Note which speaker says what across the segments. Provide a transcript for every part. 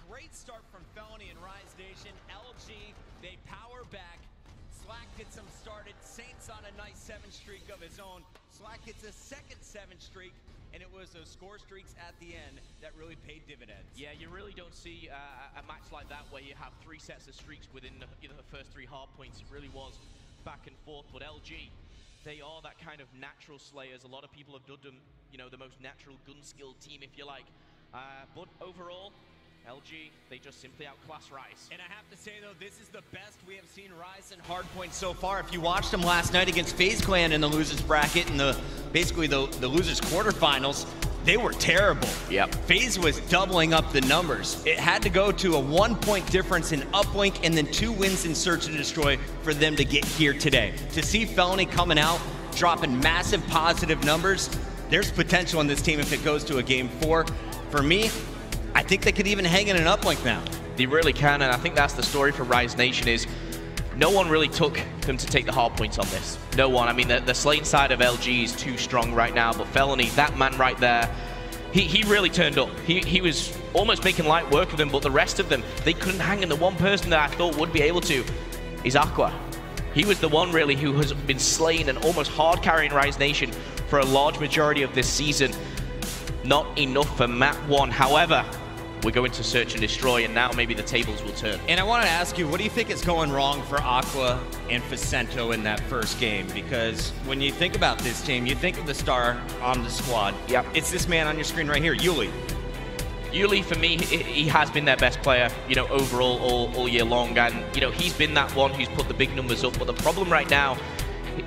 Speaker 1: Great start from Felony and Rise Nation. LG, they power back. Slack gets them started. Saints on a nice 7 streak of his own. Slack gets a second 7 streak, and it was those score streaks at the end that really paid dividends.
Speaker 2: Yeah, you really don't see a match like that where you have 3 sets of streaks within the first 3 hard points. It really was back and forth, but LG, they are that kind of natural slayers. A lot of people have dubbed them, the most natural gun skill team, if you like. But overall, LG, they just simply outclass Rise.
Speaker 1: And I have to say, though, this is the best we have seen Rise in hardpoint so far. If you watched them last night against FaZe Clan in the losers bracket and basically the losers quarterfinals, they were terrible.
Speaker 2: Yep.
Speaker 1: FaZe was doubling up the numbers. It had to go to a 1-point difference in uplink and then 2 wins in Search and Destroy for them to get here today. To see Felony coming out, dropping massive positive numbers, there's potential in this team if it goes to a game 4. For me, I think they could even hang in an uplink now.
Speaker 2: They really can, and I think that's the story for Rise Nation is no one really took them to take the hard points on this. No one. I mean, the Slane side of LG is too strong right now, but Felony, that man right there, he really turned up. He was almost making light work of them, but the rest of them, they couldn't hang, and the one person that I thought would be able to is Aqua. He was the one really who has been slain and almost hard carrying Rise Nation for a large majority of this season. Not enough for map 1. However, we're going to Search and Destroy, and now maybe the tables will turn.
Speaker 1: And I want to ask you, what do you think is going wrong for Aqua and Facento in that first game? Because when you think about this team, you think of the star on the squad.
Speaker 2: Yep.
Speaker 1: It's this man on your screen right here, Yuli.
Speaker 2: Yuli, for me, he has been their best player, overall all year long, and he's been that one who's put the big numbers up. But the problem right now,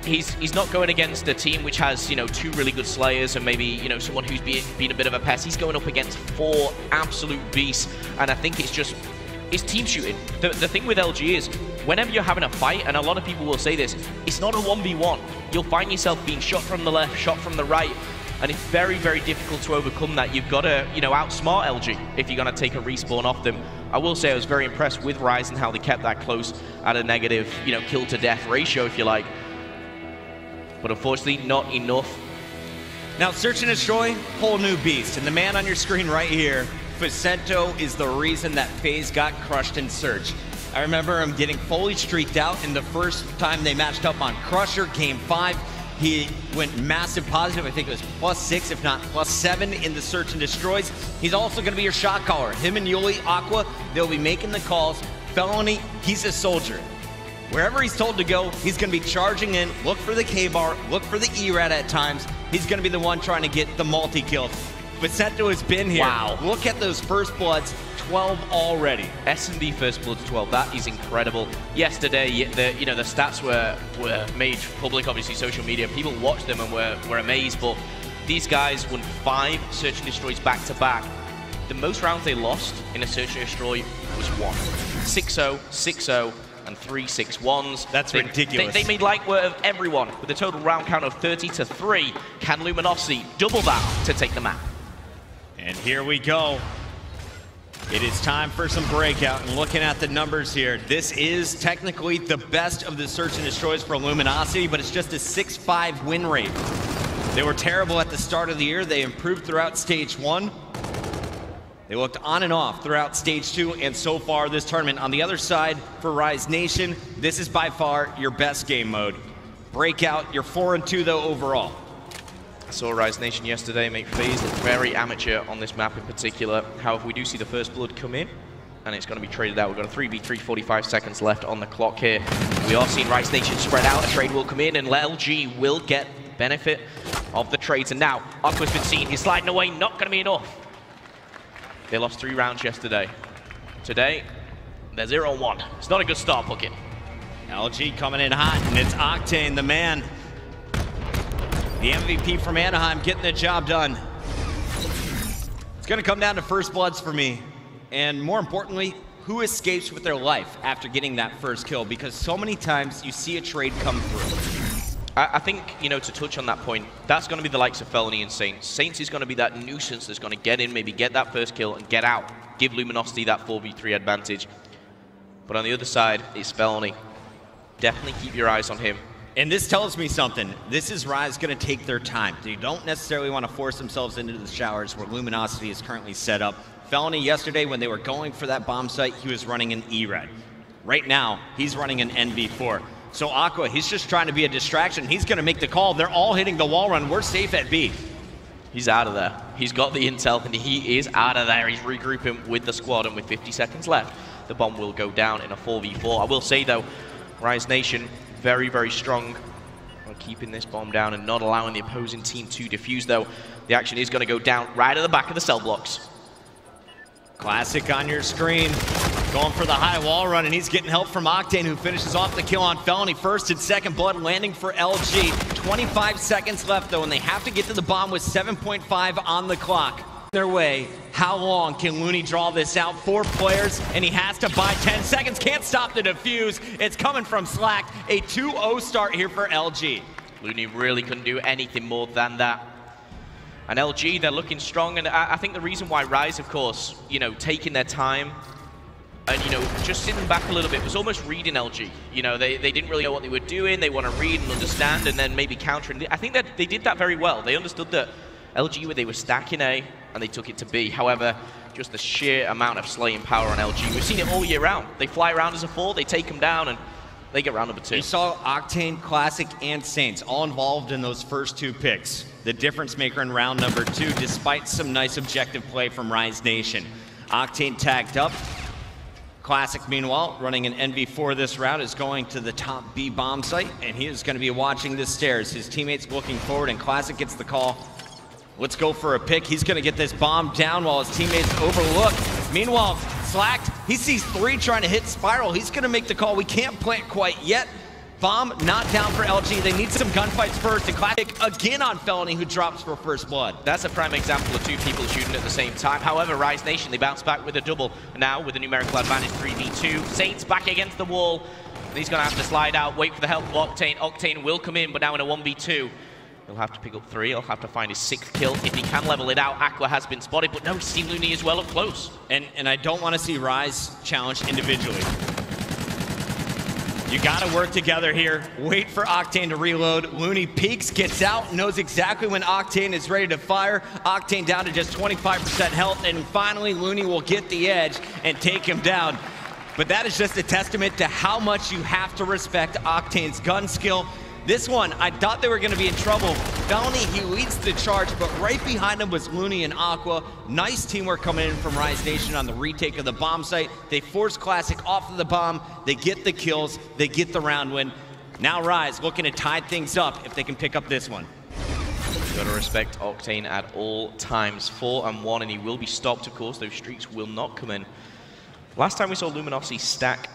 Speaker 2: he's not going against a team which has 2 really good slayers and maybe someone who's been a bit of a pest. He's going up against 4 absolute beasts, and I think it's team shooting. The thing with LG is whenever you're having a fight, and a lot of people will say this, it's not a 1v1. You'll find yourself being shot from the left, shot from the right, and it's very, very difficult to overcome that. You've got to outsmart LG if you're going to take a respawn off them. I will say I was very impressed with Rise and how they kept that close at a negative kill to death ratio, if you like. But unfortunately, not enough.
Speaker 1: Now, Search and Destroy, whole new beast. And the man on your screen right here, Facento, is the reason that FaZe got crushed in Search. I remember him getting fully streaked out in the first time they matched up on Crusher, Game 5. He went massive positive. I think it was +6, if not +7 in the Search and Destroys. He's also going to be your shot caller. Him and Yuli, Aqua, they'll be making the calls. Felony, he's a soldier. Wherever he's told to go, he's going to be charging in, look for the K-bar, look for the E-rat at times. He's going to be the one trying to get the multi-kills. Vicento has been here.
Speaker 2: Wow.
Speaker 1: Look at those first bloods, 12 already.
Speaker 2: S&D first bloods 12, that is incredible. Yesterday, the stats were made public, obviously social media. People watched them and were amazed, but these guys won 5 Search and Destroys back-to-back. The most rounds they lost in a Search and Destroy was 1. 6-0, 6-0. And 3 6-1s.
Speaker 1: That's ridiculous.
Speaker 2: They made light work of everyone with a total round count of 30-3. Can Luminosity double that to take the map?
Speaker 1: And here we go. It is time for some breakout. And looking at the numbers here, this is technically the best of the Search and Destroys for Luminosity, but it's just a 6-5 win rate. They were terrible at the start of the year. They improved throughout Stage 1. They looked on and off throughout Stage 2 and so far this tournament. On the other side, for Rise Nation, this is by far your best game mode. Breakout, you're 4-2 though overall.
Speaker 2: I saw Rise Nation yesterday make FaZe look very amateur on this map in particular. However, we do see the first blood come in, and it's going to be traded out. We've got a 3v3, 45 seconds left on the clock here. We are seeing Rise Nation spread out. A trade will come in, and LG will get the benefit of the trades. And now, Aqua's been seen. He's sliding away, not going to be enough. They lost 3 rounds yesterday. Today, they're 0-1. It's not a good start, Puckett.
Speaker 1: LG coming in hot, and it's Octane, the man. The MVP from Anaheim getting the job done. It's going to come down to first bloods for me. And more importantly, who escapes with their life after getting that first kill? Because so many times you see a trade come through.
Speaker 2: I think, to touch on that point, that's going to be the likes of Felony and Saints. Saints is going to be that nuisance that's going to get in, maybe get that first kill and get out. Give Luminosity that 4v3 advantage. But on the other side, it's Felony. Definitely keep your eyes on him.
Speaker 1: And this tells me something. This is Rise going to take their time. They don't necessarily want to force themselves into the showers where Luminosity is currently set up. Felony yesterday, when they were going for that bomb site, he was running an E-Red. Right now, he's running an NV4. So Aqua, he's just trying to be a distraction. He's going to make the call. They're all hitting the wall run. We're safe at B.
Speaker 2: He's out of there. He's got the intel, and he is out of there. He's regrouping with the squad, and with 50 seconds left, the bomb will go down in a 4v4. I will say, though, Rise Nation, very, very strong on keeping this bomb down and not allowing the opposing team to defuse, though. The action is going to go down right at the back of the cell blocks.
Speaker 1: Classic on your screen. Going for the high wall run, and he's getting help from Octane, who finishes off the kill on Felony. First and second blood landing for LG. 25 seconds left, though, and they have to get to the bomb with 7.5 on the clock. Their way. How long can Looney draw this out? 4 players, and he has to buy 10 seconds. Can't stop the defuse. It's coming from Slack. A 2-0 start here for LG.
Speaker 2: Looney really couldn't do anything more than that. And LG, they're looking strong, and I think the reason why Rise, of course, you know, taking their time and, you know, just sitting back a little bit was almost reading LG. You know, they didn't really know what they were doing. They want to read and understand and then maybe counter. And I think that they did that very well. They understood that LG, they were stacking A and they took it to B. However, just the sheer amount of slaying power on LG, we've seen it all year round. They fly around as a 4, they take them down, and they get round number 2.
Speaker 1: You saw Octane, Classic, and Saints all involved in those first 2 picks. The difference maker in round number 2, despite some nice objective play from Rise Nation. Octane tagged up. Classic, meanwhile, running an NV4 this round, is going to the top B bomb site, and he is going to be watching the stairs. His teammates looking forward, and Classic gets the call. Let's go for a pick. He's going to get this bomb down while his teammates overlook. Meanwhile, Slacked, he sees 3 trying to hit Spiral. He's going to make the call. We can't plant quite yet. Bomb not down for LG. They need some gunfights first. And Classic again on Felony, who drops for first blood.
Speaker 2: That's a prime example of 2 people shooting at the same time. However, Rise Nation, they bounce back with a double. Now, with a numerical advantage, 3v2. Saints back against the wall. And he's going to have to slide out, wait for the help of Octane. Octane will come in, but now in a 1v2. He'll have to pick up 3. He'll have to find his 6th kill. If he can level it out, Aqua has been spotted. But no, see Looney as well up close.
Speaker 1: And I don't want to see Rise challenge individually. You got to work together here. Wait for Octane to reload. Looney peeks, gets out, knows exactly when Octane is ready to fire. Octane down to just 25% health, and finally Looney will get the edge and take him down. But that is just a testament to how much you have to respect Octane's gun skill. This one, I thought they were going to be in trouble. Felony, he leads the charge, but right behind him was Looney and Aqua. Nice teamwork coming in from Rise Nation on the retake of the bomb site. They force Classic off of the bomb. They get the kills. They get the round win. Now Rise looking to tie things up if they can pick up this one.
Speaker 2: Got to respect Octane at all times. 4-1, and he will be stopped, of course. Those streaks will not come in. Last time we saw Luminosity stack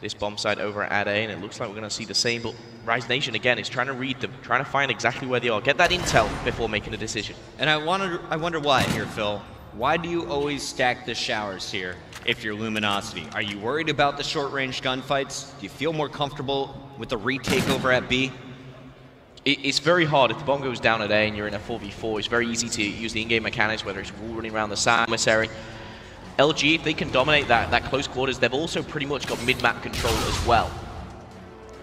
Speaker 2: this bomb site over at A, and it looks like we're going to see the same, but Rise Nation, again, is trying to read them, trying to find exactly where they are, get that intel before making a decision.
Speaker 1: And I wonder why here, Phil. Why do you always stack the showers here if you're Luminosity? Are you worried about the short-range gunfights? Do you feel more comfortable with the retake over at B?
Speaker 2: It's very hard. If the bomb goes down at A and you're in a 4v4, it's very easy to use the in-game mechanics, whether it's wall running around the commissary. LG, if they can dominate that close quarters, they've also pretty much got mid-map control as well.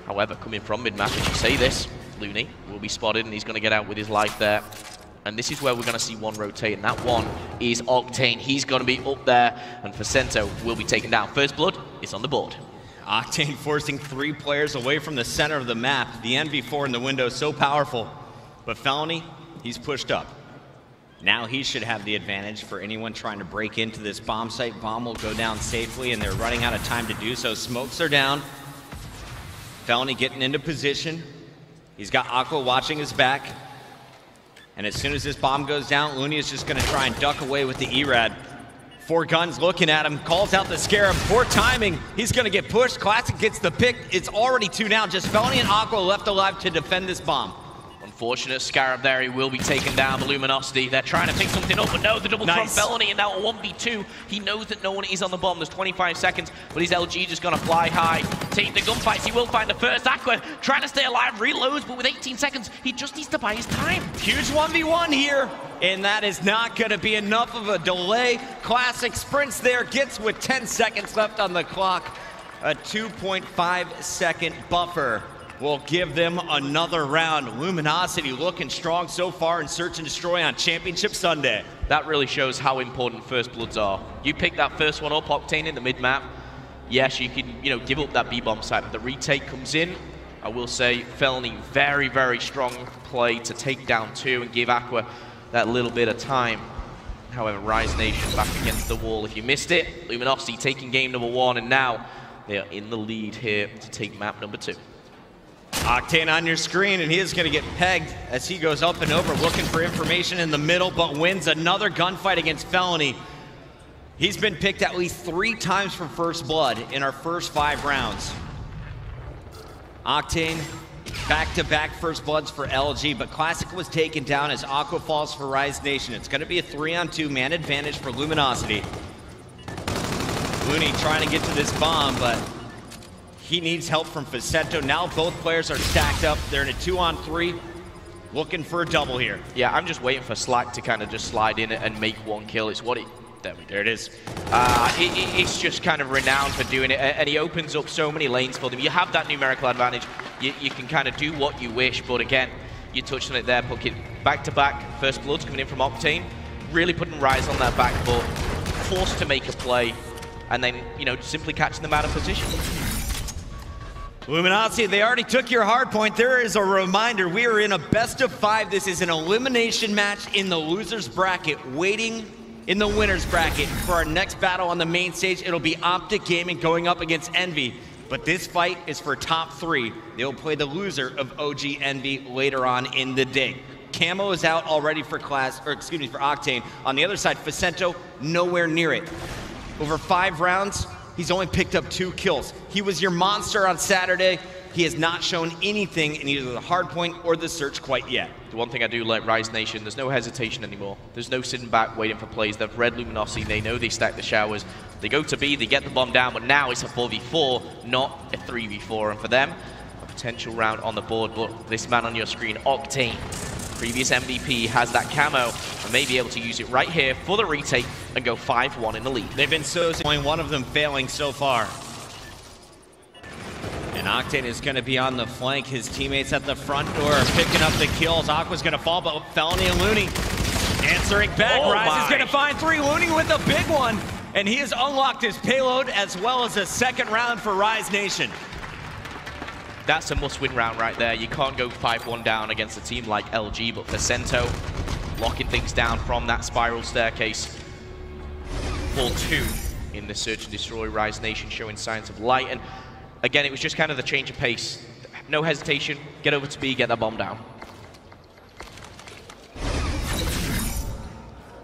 Speaker 2: However, coming from mid-map, as you say this, Looney will be spotted, and he's going to get out with his life there. And this is where we're going to see one rotate, and that one is Octane. He's going to be up there, and Facento will be taken down. First blood is on the board.
Speaker 1: Octane forcing 3 players away from the center of the map. The NV4 in the window is so powerful. But Felony, he's pushed up. Now he should have the advantage for anyone trying to break into this bomb site. Bomb will go down safely, and they're running out of time to do so. Smokes are down. Felony getting into position. He's got Aqua watching his back. And as soon as this bomb goes down, Looney is just going to try and duck away with the E-Rad. 4 guns looking at him, calls out the Scarab. Poor timing. He's going to get pushed. Classic gets the pick. It's already 2 down. Just Felony and Aqua left alive to defend this bomb.
Speaker 2: Unfortunate Scarab there, he will be taken down. The Luminosity, they're trying to pick something up, but no, the double from Felony, and now a 1v2. He knows that no one is on the bomb. There's 25 seconds, but his LG just gonna fly high. Take the gunfights, he will find the first. Aqua trying to stay alive, reloads, but with 18 seconds, he just needs to buy his time.
Speaker 1: Huge 1v1 here, and that is not gonna be enough of a delay. Classic sprints there, gets with 10 seconds left on the clock. A 2.5 second buffer will give them another round. Luminosity looking strong so far in Search and Destroy on Championship Sunday.
Speaker 2: That really shows how important First Bloods are. You pick that first one up, Octane, in the mid-map. Yes, you can, give up that B-bomb side. But the retake comes in. I will say, Felony, very, very strong play to take down 2 and give Aqua that little bit of time. However, Rise Nation back against the wall. If you missed it, Luminosity taking game number 1, and now they are in the lead here to take map number 2.
Speaker 1: Octane on your screen, and he is going to get pegged as he goes up and over, looking for information in the middle, but wins another gunfight against Felony. He's been picked at least 3 times for First Blood in our first 5 rounds. Octane, back-to-back First Bloods for LG, but Classic was taken down as Aqua falls for Rise Nation. It's going to be a 3-on-2 man advantage for Luminosity. Looney trying to get to this bomb, but he needs help from Facento. Now both players are stacked up. They're in a 2-on-3, looking for a double here.
Speaker 2: Yeah, I'm just waiting for Slack to kind of just slide in and make 1 kill. It's what he...
Speaker 1: There it is.
Speaker 2: It's just kind of renowned for doing it, and he opens up so many lanes for them. You have that numerical advantage. You can kind of do what you wish, but again, you touched on it there, Puckett. Back-to-back First Bloods coming in from Octane, really putting Rise on that back foot, forced to make a play, and then, simply catching them out of position.
Speaker 1: Luminosity, they already took your hard point. There is a reminder, we are in a best-of-5. This is an elimination match in the loser's bracket, waiting in the winner's bracket for our next battle on the main stage. It'll be Optic Gaming going up against Envy, but this fight is for top 3. They'll play the loser of OG Envy later on in the day. Camo is out already for for Octane. On the other side, Facento, nowhere near it. Over 5 rounds, he's only picked up 2 kills. He was your monster on Saturday. He has not shown anything in either the hard point or the search quite yet.
Speaker 2: The one thing I do like Rise Nation, there's no hesitation anymore. There's no sitting back waiting for plays. They've read Luminosity, they know they stack the showers. They go to B, they get the bomb down, but now it's a 4v4, not a 3v4. And for them, a potential round on the board. But this man on your screen, Octane, previous MVP, has that camo and may be able to use it right here for the retake and go 5-1 in the lead.
Speaker 1: They've been so only one of them failing so far. And Octane is going to be on the flank. His teammates at the front door are picking up the kills. Aqua's going to fall, but Felony and Looney answering back. Rise is going to find 3. Looney with a big one, and he has unlocked his payload as well as a second round for Rise Nation.
Speaker 2: That's a must-win round right there. You can't go 5-1 down against a team like LG, but Facento locking things down from that spiral staircase. 4-2 in the Search and Destroy. Rise Nation showing signs of light, and again, it was just kind of the change of pace. No hesitation, get over to B, get that bomb down.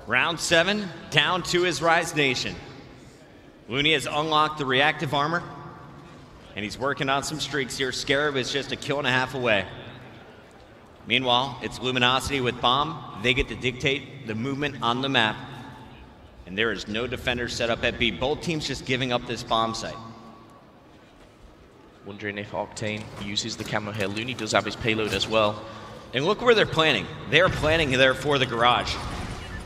Speaker 1: Round 7, down 2 is Rise Nation. Looney has unlocked the reactive armor, and he's working on some streaks here. Scarab is just a 1.5 kills away. Meanwhile, it's Luminosity with bomb. They get to dictate the movement on the map, and there is no defender set up at B. Both teams just giving up this bomb site.
Speaker 2: Wondering if Octane uses the camo here. Looney does have his payload as well.
Speaker 1: And look where they're planning. They're planning there for the garage.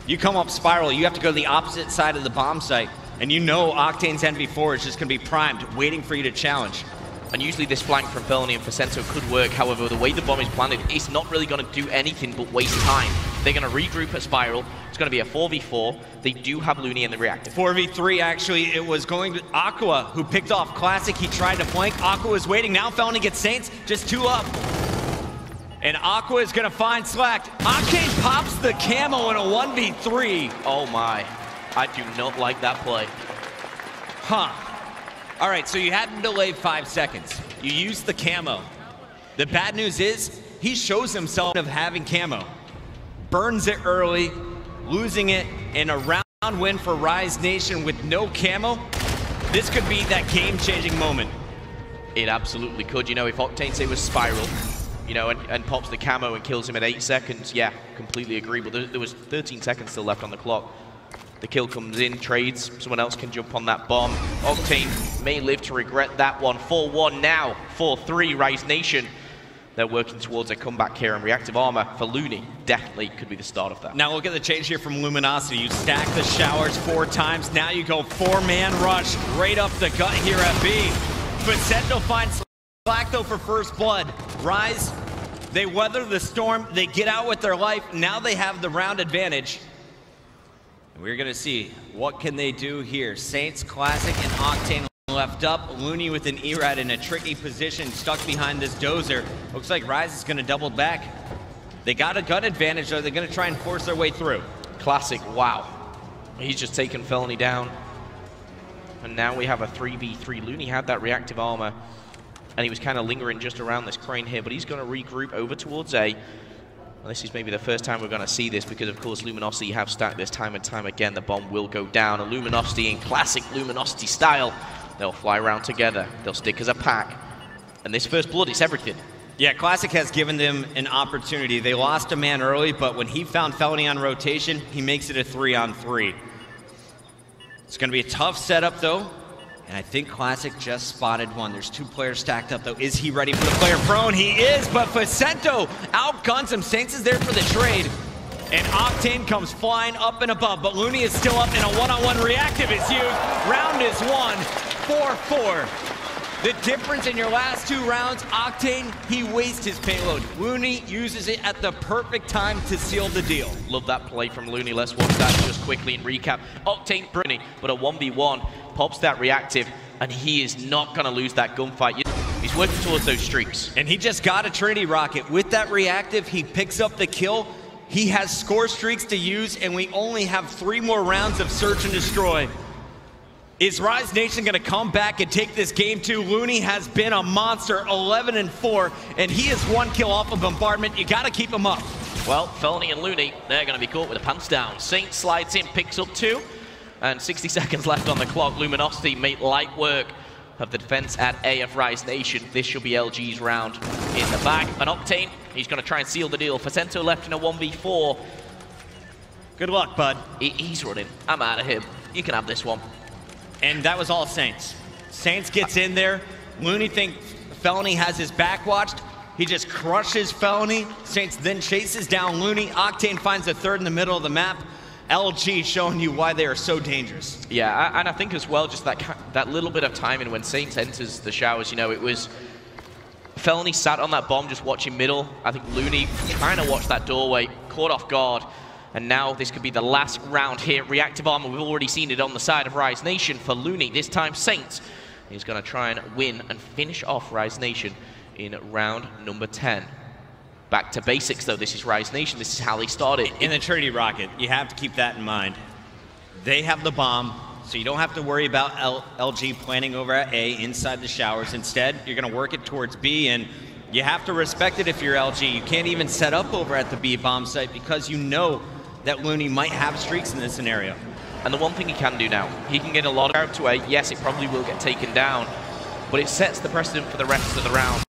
Speaker 1: You come up spiral, you have to go to the opposite side of the bomb site, and you know Octane's NV4 is just going to be primed, waiting for you to challenge.
Speaker 2: And usually this flank from Felony and Facento could work. However, the way the bomb is planted, it's not really going to do anything but waste time. They're going to regroup at spiral. It's going to be a 4v4. They do have Looney in the reactor.
Speaker 1: 4v3, actually. It was going to Aqua, who picked off Classic. He tried to flank. Aqua is waiting. Now Felony gets Saints, just 2 up. And Aqua is going to find Slack. Octane pops the camo in a 1v3.
Speaker 2: Oh my. I do not like that play.
Speaker 1: Huh. All right, so you had him delayed 5 seconds. You used the camo. The bad news is, he shows himself of having camo. Burns it early, losing it in a round win for Rise Nation with no camo. This could be that game-changing moment.
Speaker 2: It absolutely could. If Octane say was spiral, and pops the camo and kills him at 8 seconds, yeah, completely agree. But there was 13 seconds still left on the clock. The kill comes in, trades, someone else can jump on that bomb. Octane may live to regret that one. 4-1 now, 4-3, Rise Nation. They're working towards a comeback here, and reactive armor for Looney definitely could be the start of that.
Speaker 1: Now look at the change here from Luminosity. You stack the showers 4 times. Now you go 4-man rush right up the gut here at B. Facento finds Black though for first blood. Rise, they weather the storm, they get out with their life. Now they have the round advantage. And we're gonna see what can they do here. Saints, Classic, and Octane left up. Looney with an E-Rad in a tricky position, stuck behind this dozer. Looks like Rise is gonna double back. They got a gun advantage though. They're gonna try and force their way through.
Speaker 2: Classic, wow. He's just taken Felony down. And now we have a 3v3. Looney had that reactive armor, and he was kind of lingering just around this crane here, but he's going to regroup over towards A. And this is maybe the first time we're going to see this because, of course, Luminosity have stacked this time and time again. The bomb will go down. And Luminosity, in classic Luminosity style, they'll fly around together. They'll stick as a pack. And this first blood is everything.
Speaker 1: Yeah, Classic has given them an opportunity. They lost a man early, but when he found Felony on rotation, he makes it a 3-on-3. It's going to be a tough setup, though. And I think Classic just spotted one. There's 2 players stacked up, though. Is he ready for the player prone? He is, but Facento outguns him. Saints is there for the trade. And Octane comes flying up and above, but Looney is still up, and a one-on-one reactive is used. Round is won, 4-4. The difference in your last 2 rounds, Octane, he wastes his payload. Looney uses it at the perfect time to seal the deal.
Speaker 2: Love that play from Looney. Let's watch that just quickly in recap. Octane Bruni, but a 1v1, pops that reactive, and he is not going to lose that gunfight. He's working towards those streaks.
Speaker 1: And he just got a Trinity Rocket. With that reactive, he picks up the kill. He has score streaks to use, and we only have 3 more rounds of Search and Destroy. Is Rise Nation going to come back and take this game too? Looney has been a monster, 11-4, and he is 1 kill off of Bombardment. You got to keep him up.
Speaker 2: Well, Felony and Looney, they're going to be caught with the pants down. Saint slides in, picks up 2, and 60 seconds left on the clock. Luminosity made light work of the defense at A of Rise Nation. This should be LG's round in the back. And Octane, he's going to try and seal the deal. Facento left in a 1v4.
Speaker 1: Good luck, bud.
Speaker 2: He's running. I'm out of here. You can have this one.
Speaker 1: And that was all Saints. Saints gets in there. Looney thinks Felony has his back watched. He just crushes Felony. Saints then chases down Looney. Octane finds a 3rd in the middle of the map. LG showing you why they are so dangerous.
Speaker 2: Yeah, and I think as well, just that little bit of timing when Saints enters the showers, you know, it was Felony sat on that bomb just watching middle. I think Looney trying to watch that doorway, caught off guard. And now this could be the last round here. Reactive armor, we've already seen it on the side of Rise Nation for Looney. This time Saints is going to try and win and finish off Rise Nation in round number 10. Back to basics though, this is Rise Nation. This is how they started.
Speaker 1: In the Trinity Rocket, you have to keep that in mind. They have the bomb, so you don't have to worry about LG planning over at A inside the showers. Instead, you're going to work it towards B, and you have to respect it if you're LG. You can't even set up over at the B bomb site because you know that Looney might have streaks in this scenario.
Speaker 2: And the one thing he can do now, he can get a lot of to A. Yes, it probably will get taken down, but it sets the precedent for the rest of the round.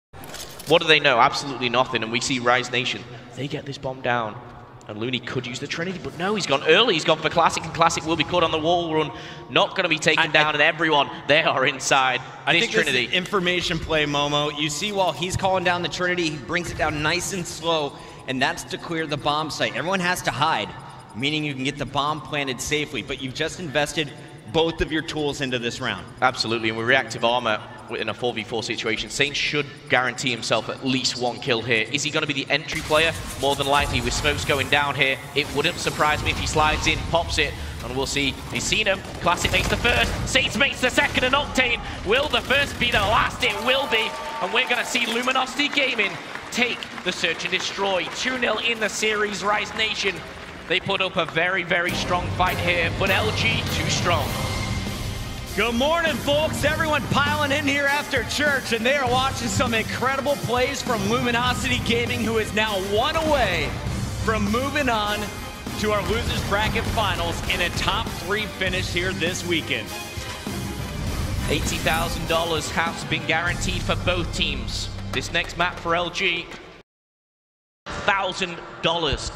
Speaker 2: What do they know? Absolutely nothing. And we see Rise Nation, they get this bomb down. And Looney could use the Trinity, but no, he's gone early. He's gone for Classic, and Classic will be caught on the wall run. Not going to be taken down, and everyone, they are inside
Speaker 1: I
Speaker 2: this
Speaker 1: think
Speaker 2: Trinity.
Speaker 1: This is information play, Momo. You see while he's calling down the Trinity, he brings it down nice and slow, and that's to clear the bomb site. Everyone has to hide, meaning you can get the bomb planted safely, but you've just invested both of your tools into this round.
Speaker 2: Absolutely, and with reactive armor in a 4v4 situation, Saints should guarantee himself at least 1 kill here. Is he going to be the entry player? More than likely, with smokes going down here, it wouldn't surprise me if he slides in, pops it, and we'll see. He's seen him. Classic makes the first, Saints makes the second, and Octane will the first be the last? It will be, and we're going to see Luminosity Gaming take the Search and Destroy. 2-0 in the series. Rise Nation, they put up a very, very strong fight here, but LG too strong.
Speaker 1: Good morning, folks. Everyone piling in here after church, and they are watching some incredible plays from Luminosity Gaming, who is now 1 away from moving on to our Losers Bracket Finals in a top 3 finish here this weekend.
Speaker 2: $80,000 has been guaranteed for both teams. This next map for LG, $1,000.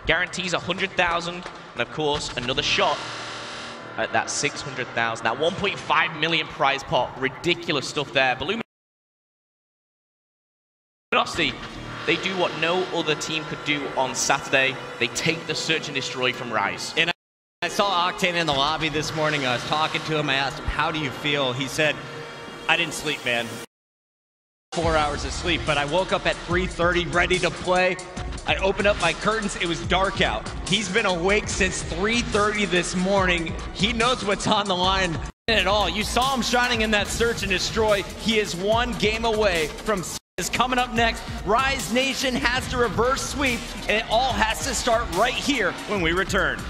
Speaker 2: Guarantees $100,000, and of course, another shot at that $600,000, that 1.5 million prize pot. Ridiculous stuff there. But Luminosity, they do what no other team could do on Saturday. They take the Search and Destroy from Rise.
Speaker 1: And I saw Octane in the lobby this morning. I was talking to him. I asked him, how do you feel? He said, I didn't sleep, man. 4 hours of sleep, but I woke up at 3:30 ready to play. I opened up my curtains, it was dark out. He's been awake since 3:30 this morning. He knows what's on the line at all. You saw him shining in that search and destroy. He is one game away from is coming up next. Rise Nation has to reverse sweep, and it all has to start right here when we return.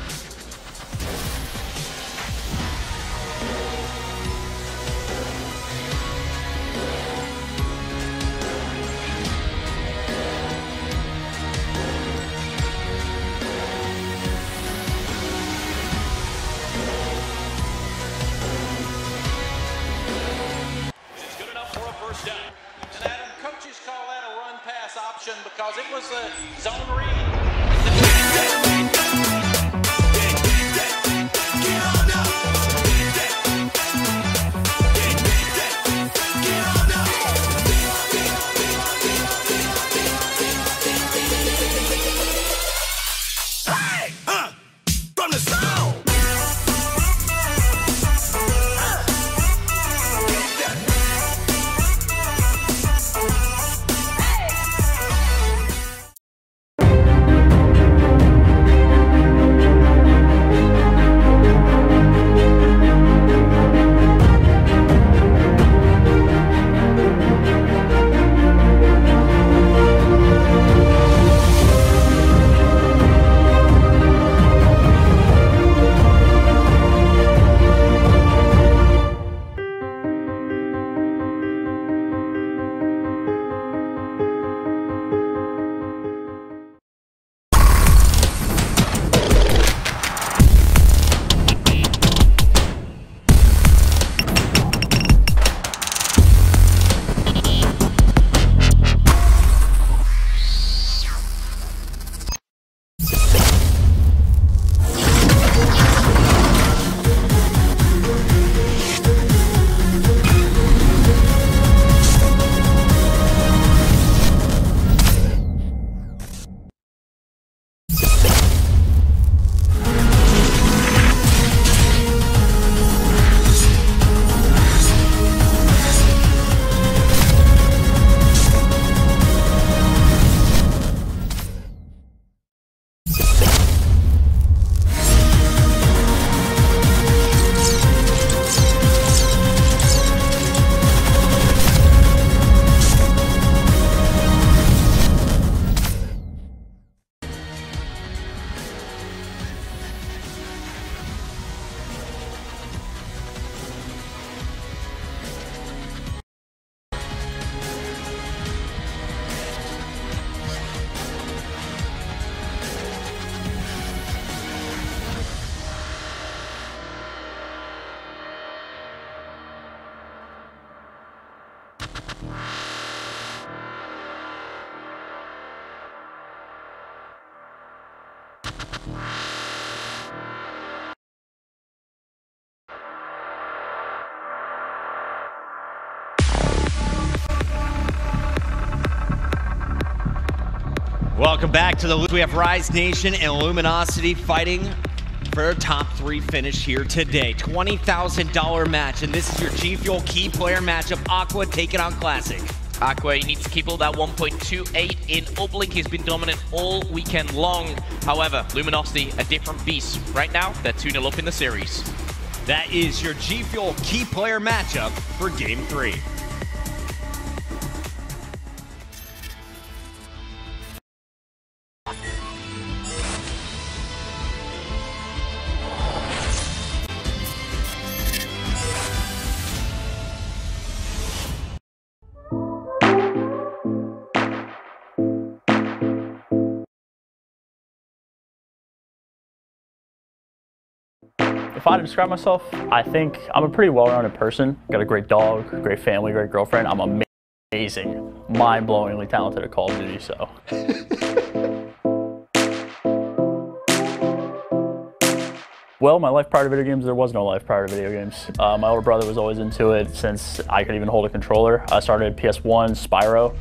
Speaker 3: Because it was a zone read.
Speaker 1: Welcome back to the loop. We have Rise Nation and Luminosity fighting for a top 3 finish here today. $20,000 match, and this is your G Fuel key player matchup. Aqua taking on Classic.
Speaker 2: Aqua, he needs to keep all that 1.28 in uplink. He's been dominant all weekend long. However, Luminosity, a different beast. Right now, they're 2-0 up in the series.
Speaker 1: That is your G Fuel key player matchup for Game 3.
Speaker 4: If I had to describe myself, I think I'm a pretty well-rounded person. Got a great dog, great family, great girlfriend. I'm amazing, mind-blowingly talented at Call of Duty, so. Well, my life prior to video games, there was no life prior to video games. My older brother was always into it since I could even hold a controller. I started PS1, Spyro.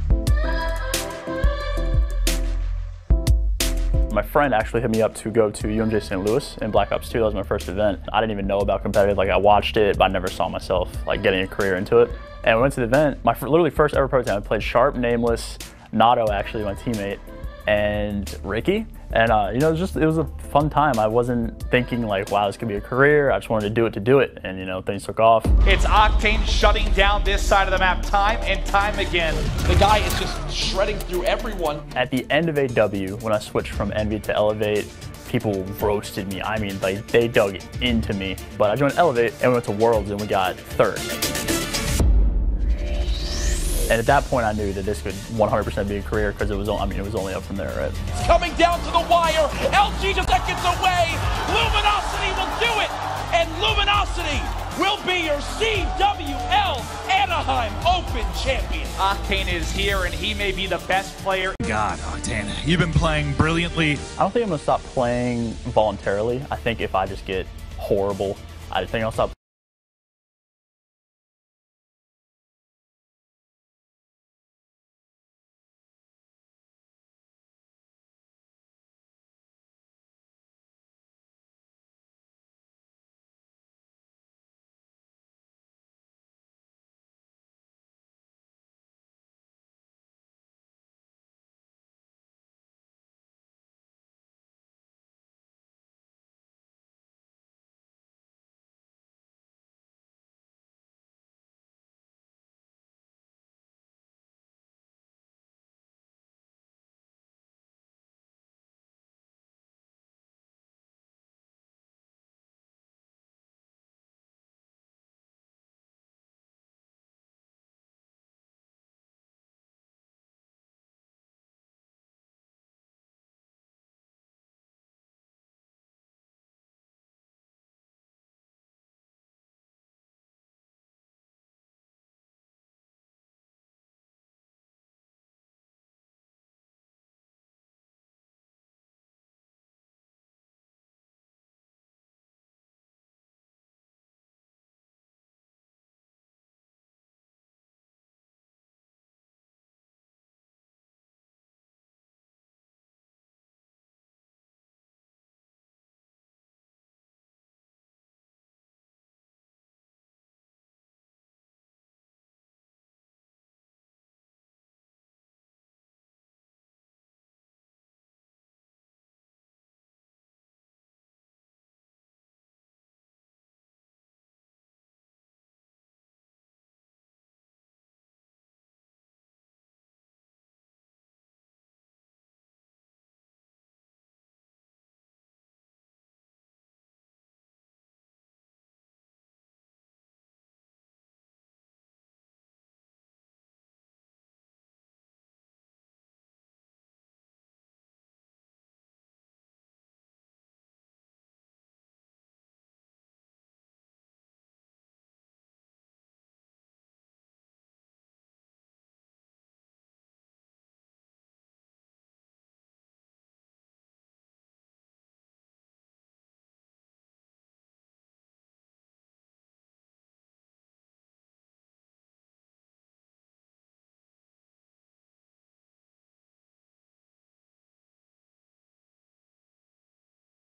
Speaker 4: My friend actually hit me up to go to UMJ St. Louis in Black Ops 2. That was my first event. I didn't even know about competitive. Like, I watched it, but I never saw myself like getting a career into it. And we went to the event. My literally first ever pro team. I played Sharp, Nameless, Nato, actually my teammate, and Ricky. And you know, it was a fun time. I wasn't thinking like, wow, this could be a career. I just wanted to do it. And you know, things took off.
Speaker 5: It's Octane shutting down this side of the map time and time again. The guy is just shredding through everyone.
Speaker 4: At the end of AW, when I switched from Envy to Elevate, people roasted me. I mean, like, they dug into me. But I joined Elevate and we went to Worlds and we got 3rd. And at that point, I knew that this could 100% be a career because it was only up from there, right?
Speaker 5: It's coming down to the wire. LG just seconds away. Luminosity will do it. And Luminosity will be your CWL Anaheim Open champion. Octane is here, and he may be the best player.
Speaker 6: God, Octane, you've been playing brilliantly.
Speaker 4: I don't think I'm going to stop playing voluntarily. I think if I just get horrible, I think I'll stop.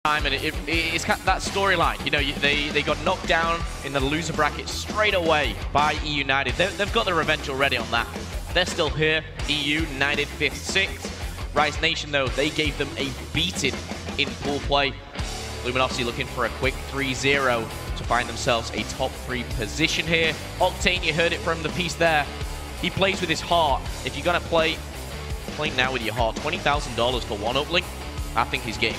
Speaker 2: And it's that storyline, you know, they got knocked down in the loser bracket straight away by EU United. They've got their revenge already on that. They're still here. EU United 5th, 6th. Rise Nation, though, they gave them a beating in pool play. Luminosity looking for a quick 3-0 to find themselves a top 3 position here. Octane, you heard it from the piece there. He plays with his heart. If you're going to play now with your heart, $20,000 for one uplink, I think he's game.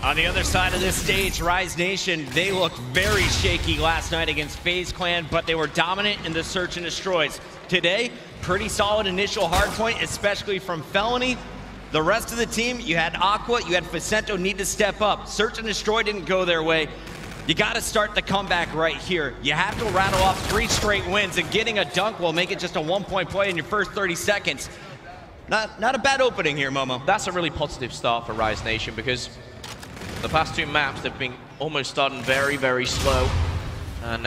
Speaker 1: On the other side of this stage, Rise Nation, they looked very shaky last night against FaZe Clan, but they were dominant in the search and destroys. Today, pretty solid initial hardpoint, especially from Felony. The rest of the team, you had Aqua, you had Facento need to step up. Search and destroy didn't go their way. You got to start the comeback right here. You have to rattle off 3 straight wins, and getting a dunk will make it just a 1-point play in your first 30 seconds. Not a bad opening here, Momo.
Speaker 2: That's a really positive start for Rise Nation, because the past 2 maps, they've been almost starting very, very slow. And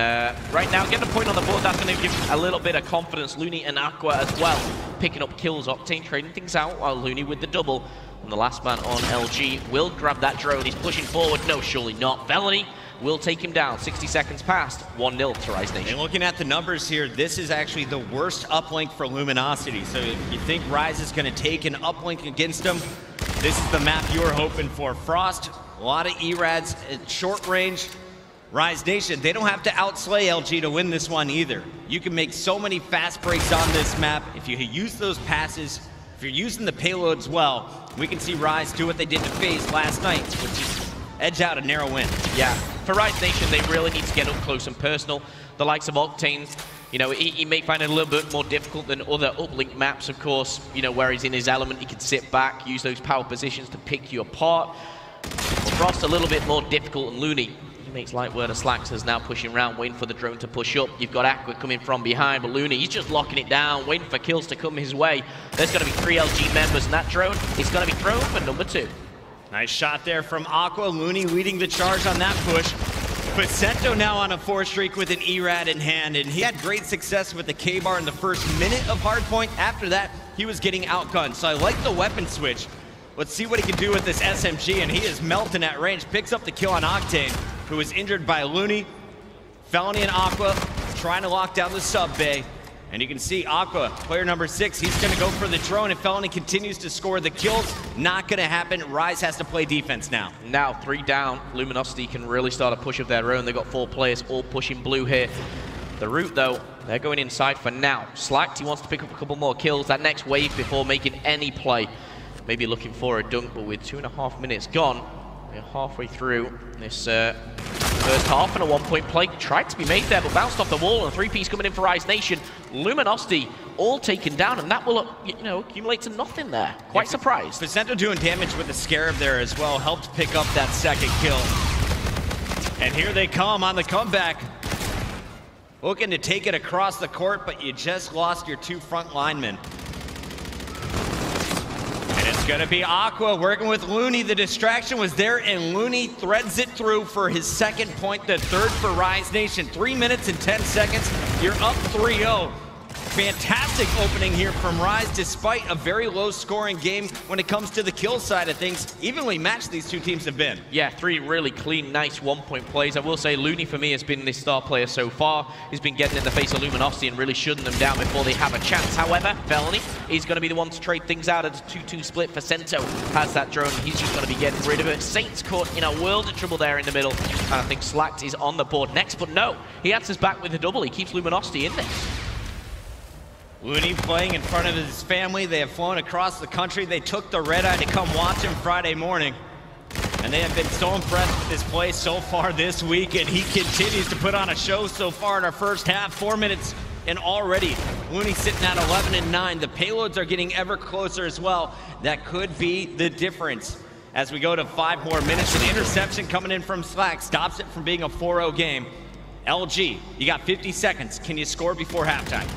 Speaker 2: right now, getting a point on the board, that's going to give a little bit of confidence. Looney and Aqua as well, picking up kills. Octane trading things out, while Looney with the double. And the last man on LG will grab that drone. He's pushing forward. No, surely not. Felony will take him down. 60 seconds past. 1-0 to Rise Nation.
Speaker 1: And looking at the numbers here, this is actually the worst uplink for Luminosity. So if you think Rise is going to take an uplink against them, this is the map you were hoping for. Frost, a lot of E-Rads at short range. Rise Nation, they don't have to outslay LG to win this one either. You can make so many fast breaks on this map. If you use those passes, if you're using the payloads well, we can see Rise do what they did to FaZe last night, which is edge out a narrow win.
Speaker 2: Yeah, for Rise Nation, they really need to get up close and personal. The likes of Octane, you know, he may find it a little bit more difficult than other uplink maps, of course, you know, where he's in his element, he can sit back, use those power positions to pick you apart. Frost a little bit more difficult, and Looney, he makes light work of Slacks is now pushing around, waiting for the drone to push up. You've got Aqua coming from behind, but Looney, he's just locking it down, waiting for kills to come his way. There's going to be 3 LG members, and that drone is going to be thrown for number 2.
Speaker 1: Nice shot there from Aqua. Looney leading the charge on that push. Facento now on a 4 streak with an E-Rad in hand, and he had great success with the K-Bar in the first minute of Hardpoint. After that, he was getting outgunned, so I like the weapon switch. Let's see what he can do with this SMG, and he is melting at range. Picks up the kill on Octane, who was injured by Looney. Felony and Aqua trying to lock down the sub bay. And you can see Aqua, player number 6, he's going to go for the drone, and Felony continues to score the kills. Not going to happen. Rise has to play defense now.
Speaker 2: Now 3 down. Luminosity can really start a push of their own. They've got 4 players all pushing blue here. The route, though, they're going inside for now. Slacked, he wants to pick up a couple more kills. That next wave before making any play. Maybe looking for a dunk, but with 2.5 minutes gone, we're halfway through this first half, and a 1-point play tried to be made there, but bounced off the wall, and a 3-piece coming in for Rise Nation. Luminosity all taken down, and that will, you know, accumulate to nothing there. Quite surprised.
Speaker 1: Facento doing damage with the Scarab there as well, helped pick up that second kill. And here they come on the comeback. Looking to take it across the court, but you just lost your 2 front linemen. It's gonna be Aqua working with Looney. The distraction was there, and Looney threads it through for his 2nd point, the 3rd for Rise Nation. 3 minutes and 10 seconds, you're up 3-0. Fantastic opening here from Rise, despite a very low-scoring game when it comes to the kill side of things. Evenly matched these 2 teams have been.
Speaker 2: Yeah, 3 really clean, nice 1-point plays. I will say Looney, for me, has been the star player so far. He's been getting in the face of Luminosity and really shutting them down before they have a chance. However, Felony is going to be the one to trade things out at a 2-2 split. Facento has that drone. He's just going to be getting rid of it. Saints caught in a world of trouble there in the middle. And I think Slacked is on the board next, but no. He answers back with a double. He keeps Luminosity in this.
Speaker 1: Looney playing in front of his family. They have flown across the country. They took the red eye to come watch him Friday morning. And they have been so impressed with his play so far this week, and he continues to put on a show so far in our first half. 4 minutes and already Looney sitting at 11-9. The payloads are getting ever closer as well. That could be the difference as we go to 5 more minutes. An interception coming in from Slack stops it from being a 4-0 game. LG, you got 50 seconds. Can you score before halftime?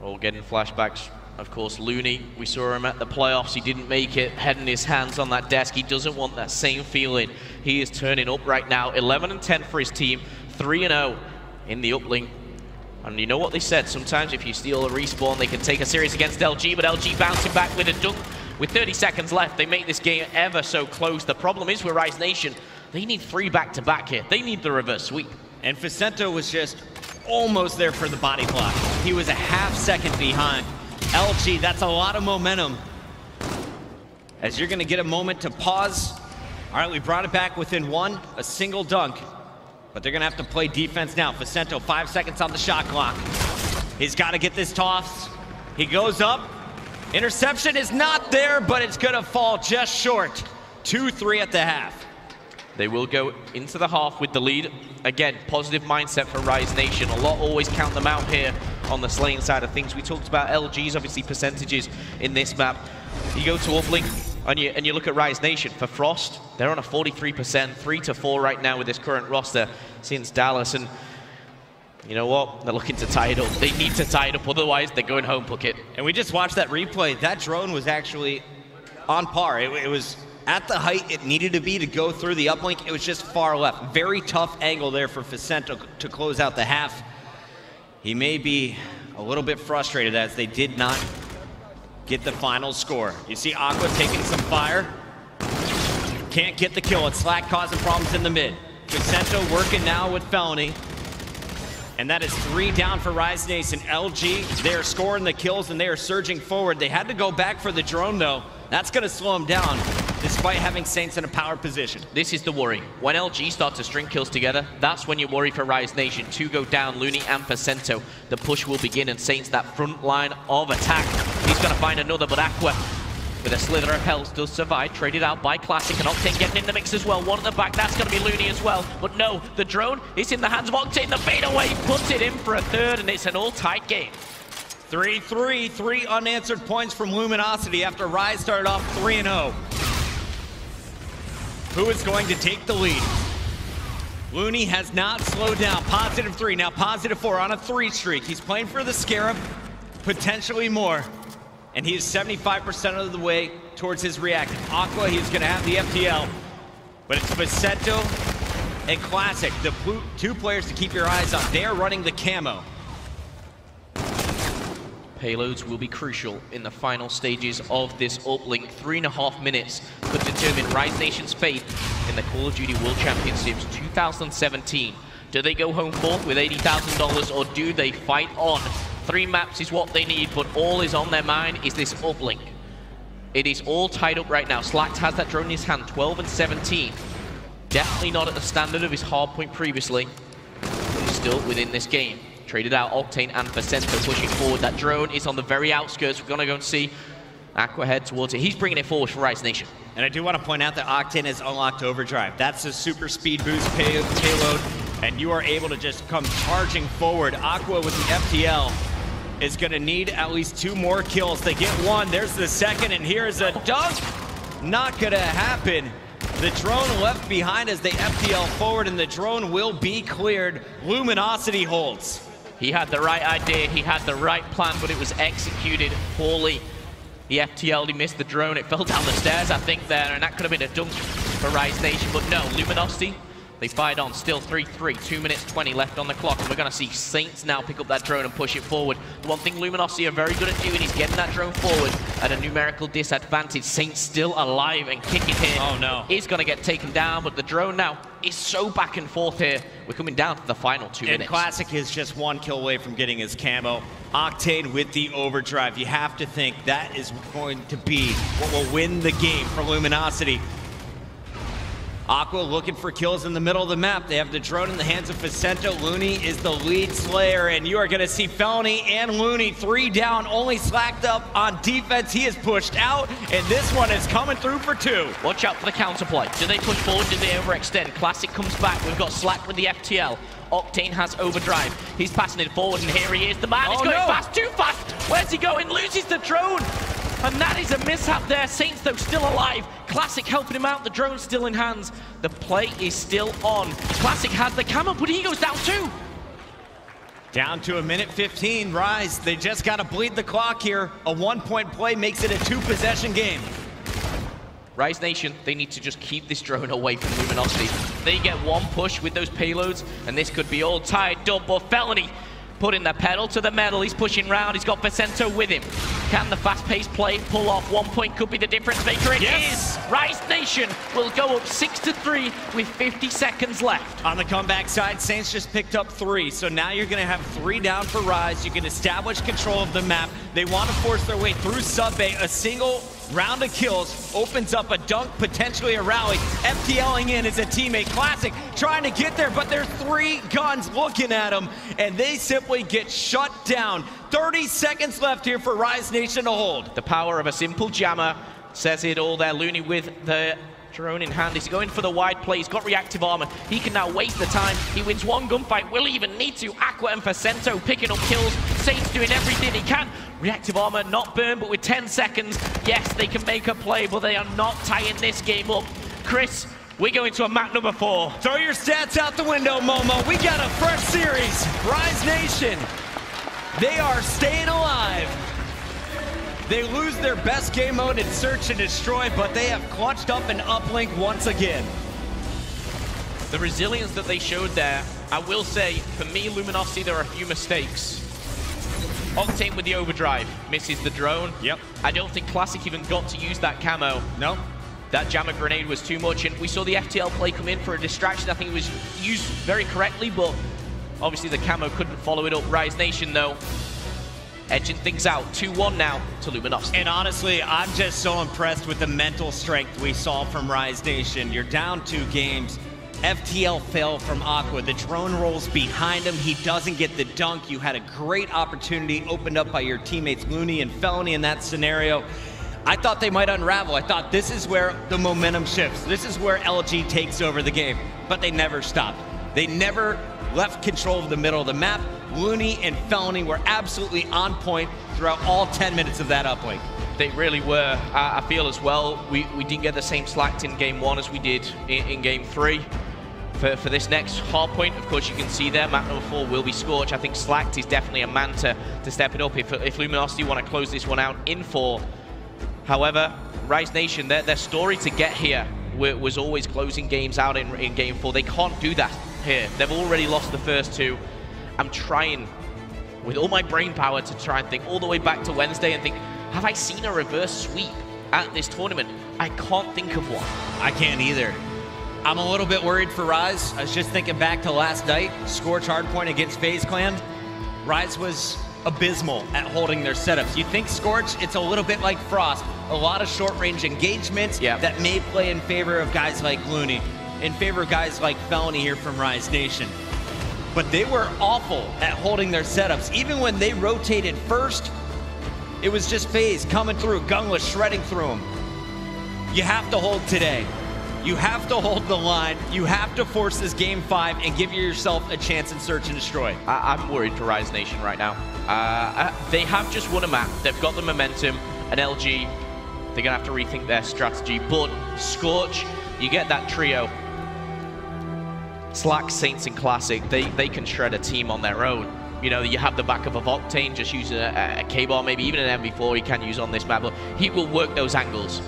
Speaker 2: All getting flashbacks. Of course, Looney, we saw him at the playoffs. He didn't make it, heading his hands on that desk. He doesn't want that same feeling. He is turning up right now. 11-10 for his team, 3-0 in the uplink. And you know what they said, sometimes if you steal a respawn, they can take a series against LG, but LG bouncing back with a dunk. With 30 seconds left, they make this game ever so close. The problem is with Rise Nation, they need 3 back-to-back here. They need the reverse sweep.
Speaker 1: And Facento was just almost there for the body block. He was a half-second behind. LG, that's a lot of momentum. As you're gonna get a moment to pause. All right, we brought it back within 1, a single dunk. But they're gonna have to play defense now. Facento, 5 seconds on the shot clock. He's gotta get this toss. He goes up. Interception is not there, but it's gonna fall just short. 2-3 at the half.
Speaker 2: They will go into the half with the lead. Again, positive mindset for Rise Nation. A lot always count them out here on the slaying side of things. We talked about LG's obviously percentages in this map. You go to uplink and you look at Rise Nation. For Frost, they're on a 43%, 3-4 right now with this current roster since Dallas. And you know what? They're looking to tie it up. They need to tie it up, otherwise they're going home, Puckett.
Speaker 1: And we just watched that replay. That drone was actually on par. It was at the height it needed to be to go through the uplink. It was just far left. Very tough angle there for Facento to close out the half. He may be a little bit frustrated as they did not get the final score. You see Aqua taking some fire. Can't get the kill. It's Slack causing problems in the mid. Vicento working now with Felony. And that is 3 down for Rise Nation. LG, they're scoring the kills and they are surging forward. They had to go back for the drone though. That's gonna slow them down, despite having Saints in a power position.
Speaker 2: This is the worry. When LG starts to string kills together, that's when you worry for Rise Nation. 2 go down, Looney and Vicento. The push will begin and Saints that front line of attack. He's gonna find another, but Aqua, with a slither of health, does survive, traded out by Classic, and Octane getting in the mix as well. One at the back, that's going to be Looney as well. But no, the drone is in the hands of Octane. The fadeaway puts it in for a third, and it's an all-tight game.
Speaker 1: 3-3, 3 unanswered points from Luminosity after Rise started off 3-0. Who is going to take the lead? Looney has not slowed down. +3, now +4 on a 3 streak. He's playing for the Scarab, potentially more. And he is 75% of the way towards his reactive. Aqua, he's gonna have the FTL. But it's Vicento and Classic, the 2 players to keep your eyes on. They are running the camo.
Speaker 2: Payloads will be crucial in the final stages of this uplink. 3.5 minutes could determine Rise Nation's fate in the Call of Duty World Championships 2017. Do they go home fourth with $80,000 or do they fight on? 3 maps is what they need, but all is on their mind is this uplink. It is all tied up right now. Slacked has that drone in his hand, 12 and 17. Definitely not at the standard of his hard point previously, but he's still within this game. Traded out Octane and Vicento pushing forward. That drone is on the very outskirts. We're gonna go and see Aqua head towards it. He's bringing it forward for Rise Nation.
Speaker 1: And I do want to point out that Octane has unlocked Overdrive. That's a super speed boost payload, and you are able to just come charging forward. Aqua with the FTL is going to need at least 2 more kills. They get 1, there's the second, and here's a dunk. Not going to happen. The drone left behind as they FTL forward, and the drone will be cleared. Luminosity holds.
Speaker 2: He had the right idea, he had the right plan, but it was executed poorly. The FTL, he missed the drone, it fell down the stairs, I think, there, and that could have been a dunk for Rise Nation, but no, Luminosity, they fired on, still 3-3, 2 minutes 20 left on the clock, and we're going to see Saints now pick up that drone and push it forward. The one thing Luminosity are very good at doing is getting that drone forward at a numerical disadvantage. Saints still alive and kicking here.
Speaker 1: Oh no.
Speaker 2: Is going to get taken down, but the drone now is so back and forth here. We're coming down to the final 2 minutes.
Speaker 1: And Classic is just 1 kill away from getting his camo. Octane with the overdrive. You have to think that is going to be what will win the game for Luminosity. Aqua looking for kills in the middle of the map. They have the drone in the hands of Vicento. Looney is the lead slayer, and you are going to see Felony and Looney 3 down, only slacked up on defense. He is pushed out, and this one is coming through for 2.
Speaker 2: Watch out for the counterplay. Do they push forward? Do they overextend? Classic comes back. We've got Slack with the FTL. Octane has overdrive. He's passing it forward, and here he is. The man is going fast, too fast. Where's he going? Loses the drone. And that is a mishap there. Saints, though, still alive. Classic helping him out. The drone's still in hands. The play is still on. Classic has the camo, but he goes down too.
Speaker 1: Down to 1:15. Rise, they just got to bleed the clock here. A 1-point play makes it a 2-possession game.
Speaker 2: Rise Nation, they need to just keep this drone away from Luminosity. They get 1 push with those payloads, and this could be all tied up. But Felony putting the pedal to the metal. He's pushing round. He's got Vicento with him. Can the fast-paced play pull off? 1 point could be the difference maker. It is. Rise Nation will go up 6-3 with 50 seconds left.
Speaker 1: On the comeback side, Saints just picked up 3. So now you're going to have 3 down for Rise. You can establish control of the map. They want to force their way through sub-bay. A single round of kills opens up a dunk, potentially a rally. FTLing in is a teammate. Classic trying to get there, but there's 3 guns looking at him, and they simply get shut down. 30 seconds left here for Rise Nation to hold.
Speaker 2: The power of a simple jammer says it all there. Looney with the drone in hand. He's going for the wide play. He's got reactive armor. He can now waste the time. He wins 1 gunfight. Will he even need to? Aqua and Vicento picking up kills. Saints doing everything he can. Reactive armor not burned, but with 10 seconds, yes, they can make a play, but they are not tying this game up. Chris, we're going to a map number 4.
Speaker 1: Throw your stats out the window, Momo. We got a fresh series. Rise Nation, they are staying alive. They lose their best game mode in Search and Destroy, but they have clutched up an uplink once again.
Speaker 2: The resilience that they showed there, I will say, for me, Luminosity, there are a few mistakes. Octane with the overdrive, misses the drone.
Speaker 1: Yep.
Speaker 2: I don't think Classic even got to use that camo.
Speaker 1: No.
Speaker 2: That jammer grenade was too much, and we saw the FTL play come in for a distraction. I think it was used very correctly, but obviously the camo couldn't follow it up. Rise Nation, though, edging things out. 2-1 now to Luminosity.
Speaker 1: And honestly, I'm just so impressed with the mental strength we saw from Rise Nation. You're down 2 games. FTL fell from Aqua. The drone rolls behind him. He doesn't get the dunk. You had a great opportunity opened up by your teammates Looney and Felony in that scenario. I thought they might unravel. I thought this is where the momentum shifts. This is where LG takes over the game. But they never stopped. They never left control of the middle of the map. Looney and Felony were absolutely on point throughout all 10 minutes of that uplink.
Speaker 2: They really were. I feel as well, we didn't get the same slacked in game 1 as we did in game 3. For this next hard point, of course, you can see there, map number 4 will be Scorch. I think slacked is definitely a man to step it up if Luminosity want to close this one out in 4. However, Rise Nation, their story to get here was always closing games out in game 4. They can't do that here. They've already lost the first 2. I'm trying with all my brain power to try and think all the way back to Wednesday and think, have I seen a reverse sweep at this tournament? I can't think of one.
Speaker 1: I can't either. I'm a little bit worried for Rise. I was just thinking back to last night, Scorch hardpoint against FaZe Clan. Rise was abysmal at holding their setups. You think Scorch, it's a little bit like Frost. A lot of short-range engagements that may play in favor of guys like Looney, in favor of guys like Felony here from Rise Nation. But they were awful at holding their setups. Even when they rotated first, it was just FaZe coming through, Gungless shredding through them. You have to hold today. You have to hold the line. You have to force this game 5 and give yourself a chance in Search and Destroy.
Speaker 2: I'm worried for Rise Nation right now. They have just won a map. They've got the momentum. And LG, they're going to have to rethink their strategy. But Scorch, you get that trio. Slack, Saints, and Classic, they can shred a team on their own. You know, you have the backup of Octane, just using a K-bar, maybe even an MV4 he can use on this map. But he will work those angles.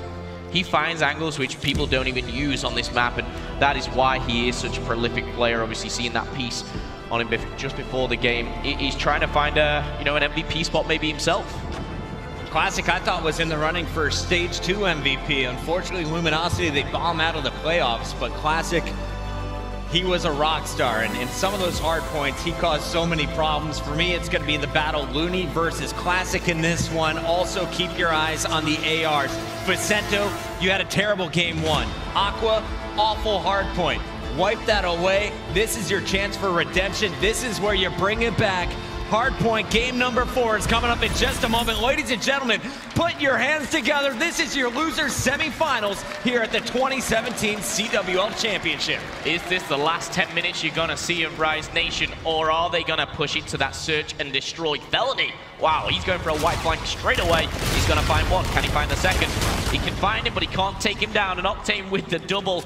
Speaker 2: He finds angles which people don't even use on this map, and that is why he is such a prolific player. Obviously, seeing that piece on him just before the game, he's trying to find an MVP spot maybe himself.
Speaker 1: Classic, I thought, was in the running for Stage 2 MVP. Unfortunately, Luminosity, they bomb out of the playoffs, but Classic, he was a rock star, and in some of those hard points, he caused so many problems. For me, it's going to be the battle Looney versus Classic in this one. Also, keep your eyes on the ARs. Vicento, you had a terrible game 1. Aqua, awful hard point. Wipe that away. This is your chance for redemption. This is where you bring it back. Hard point, game number 4 is coming up in just a moment. Ladies and gentlemen, put your hands together. This is your losers semifinals here at the 2017 CWL Championship.
Speaker 2: Is this the last 10 minutes you're going to see of Rise Nation, or are they going to push it to that Search and Destroy? Felony, wow, he's going for a white flank straight away. He's going to find one. Can he find the second? He can find him, but he can't take him down. And Octane with the double.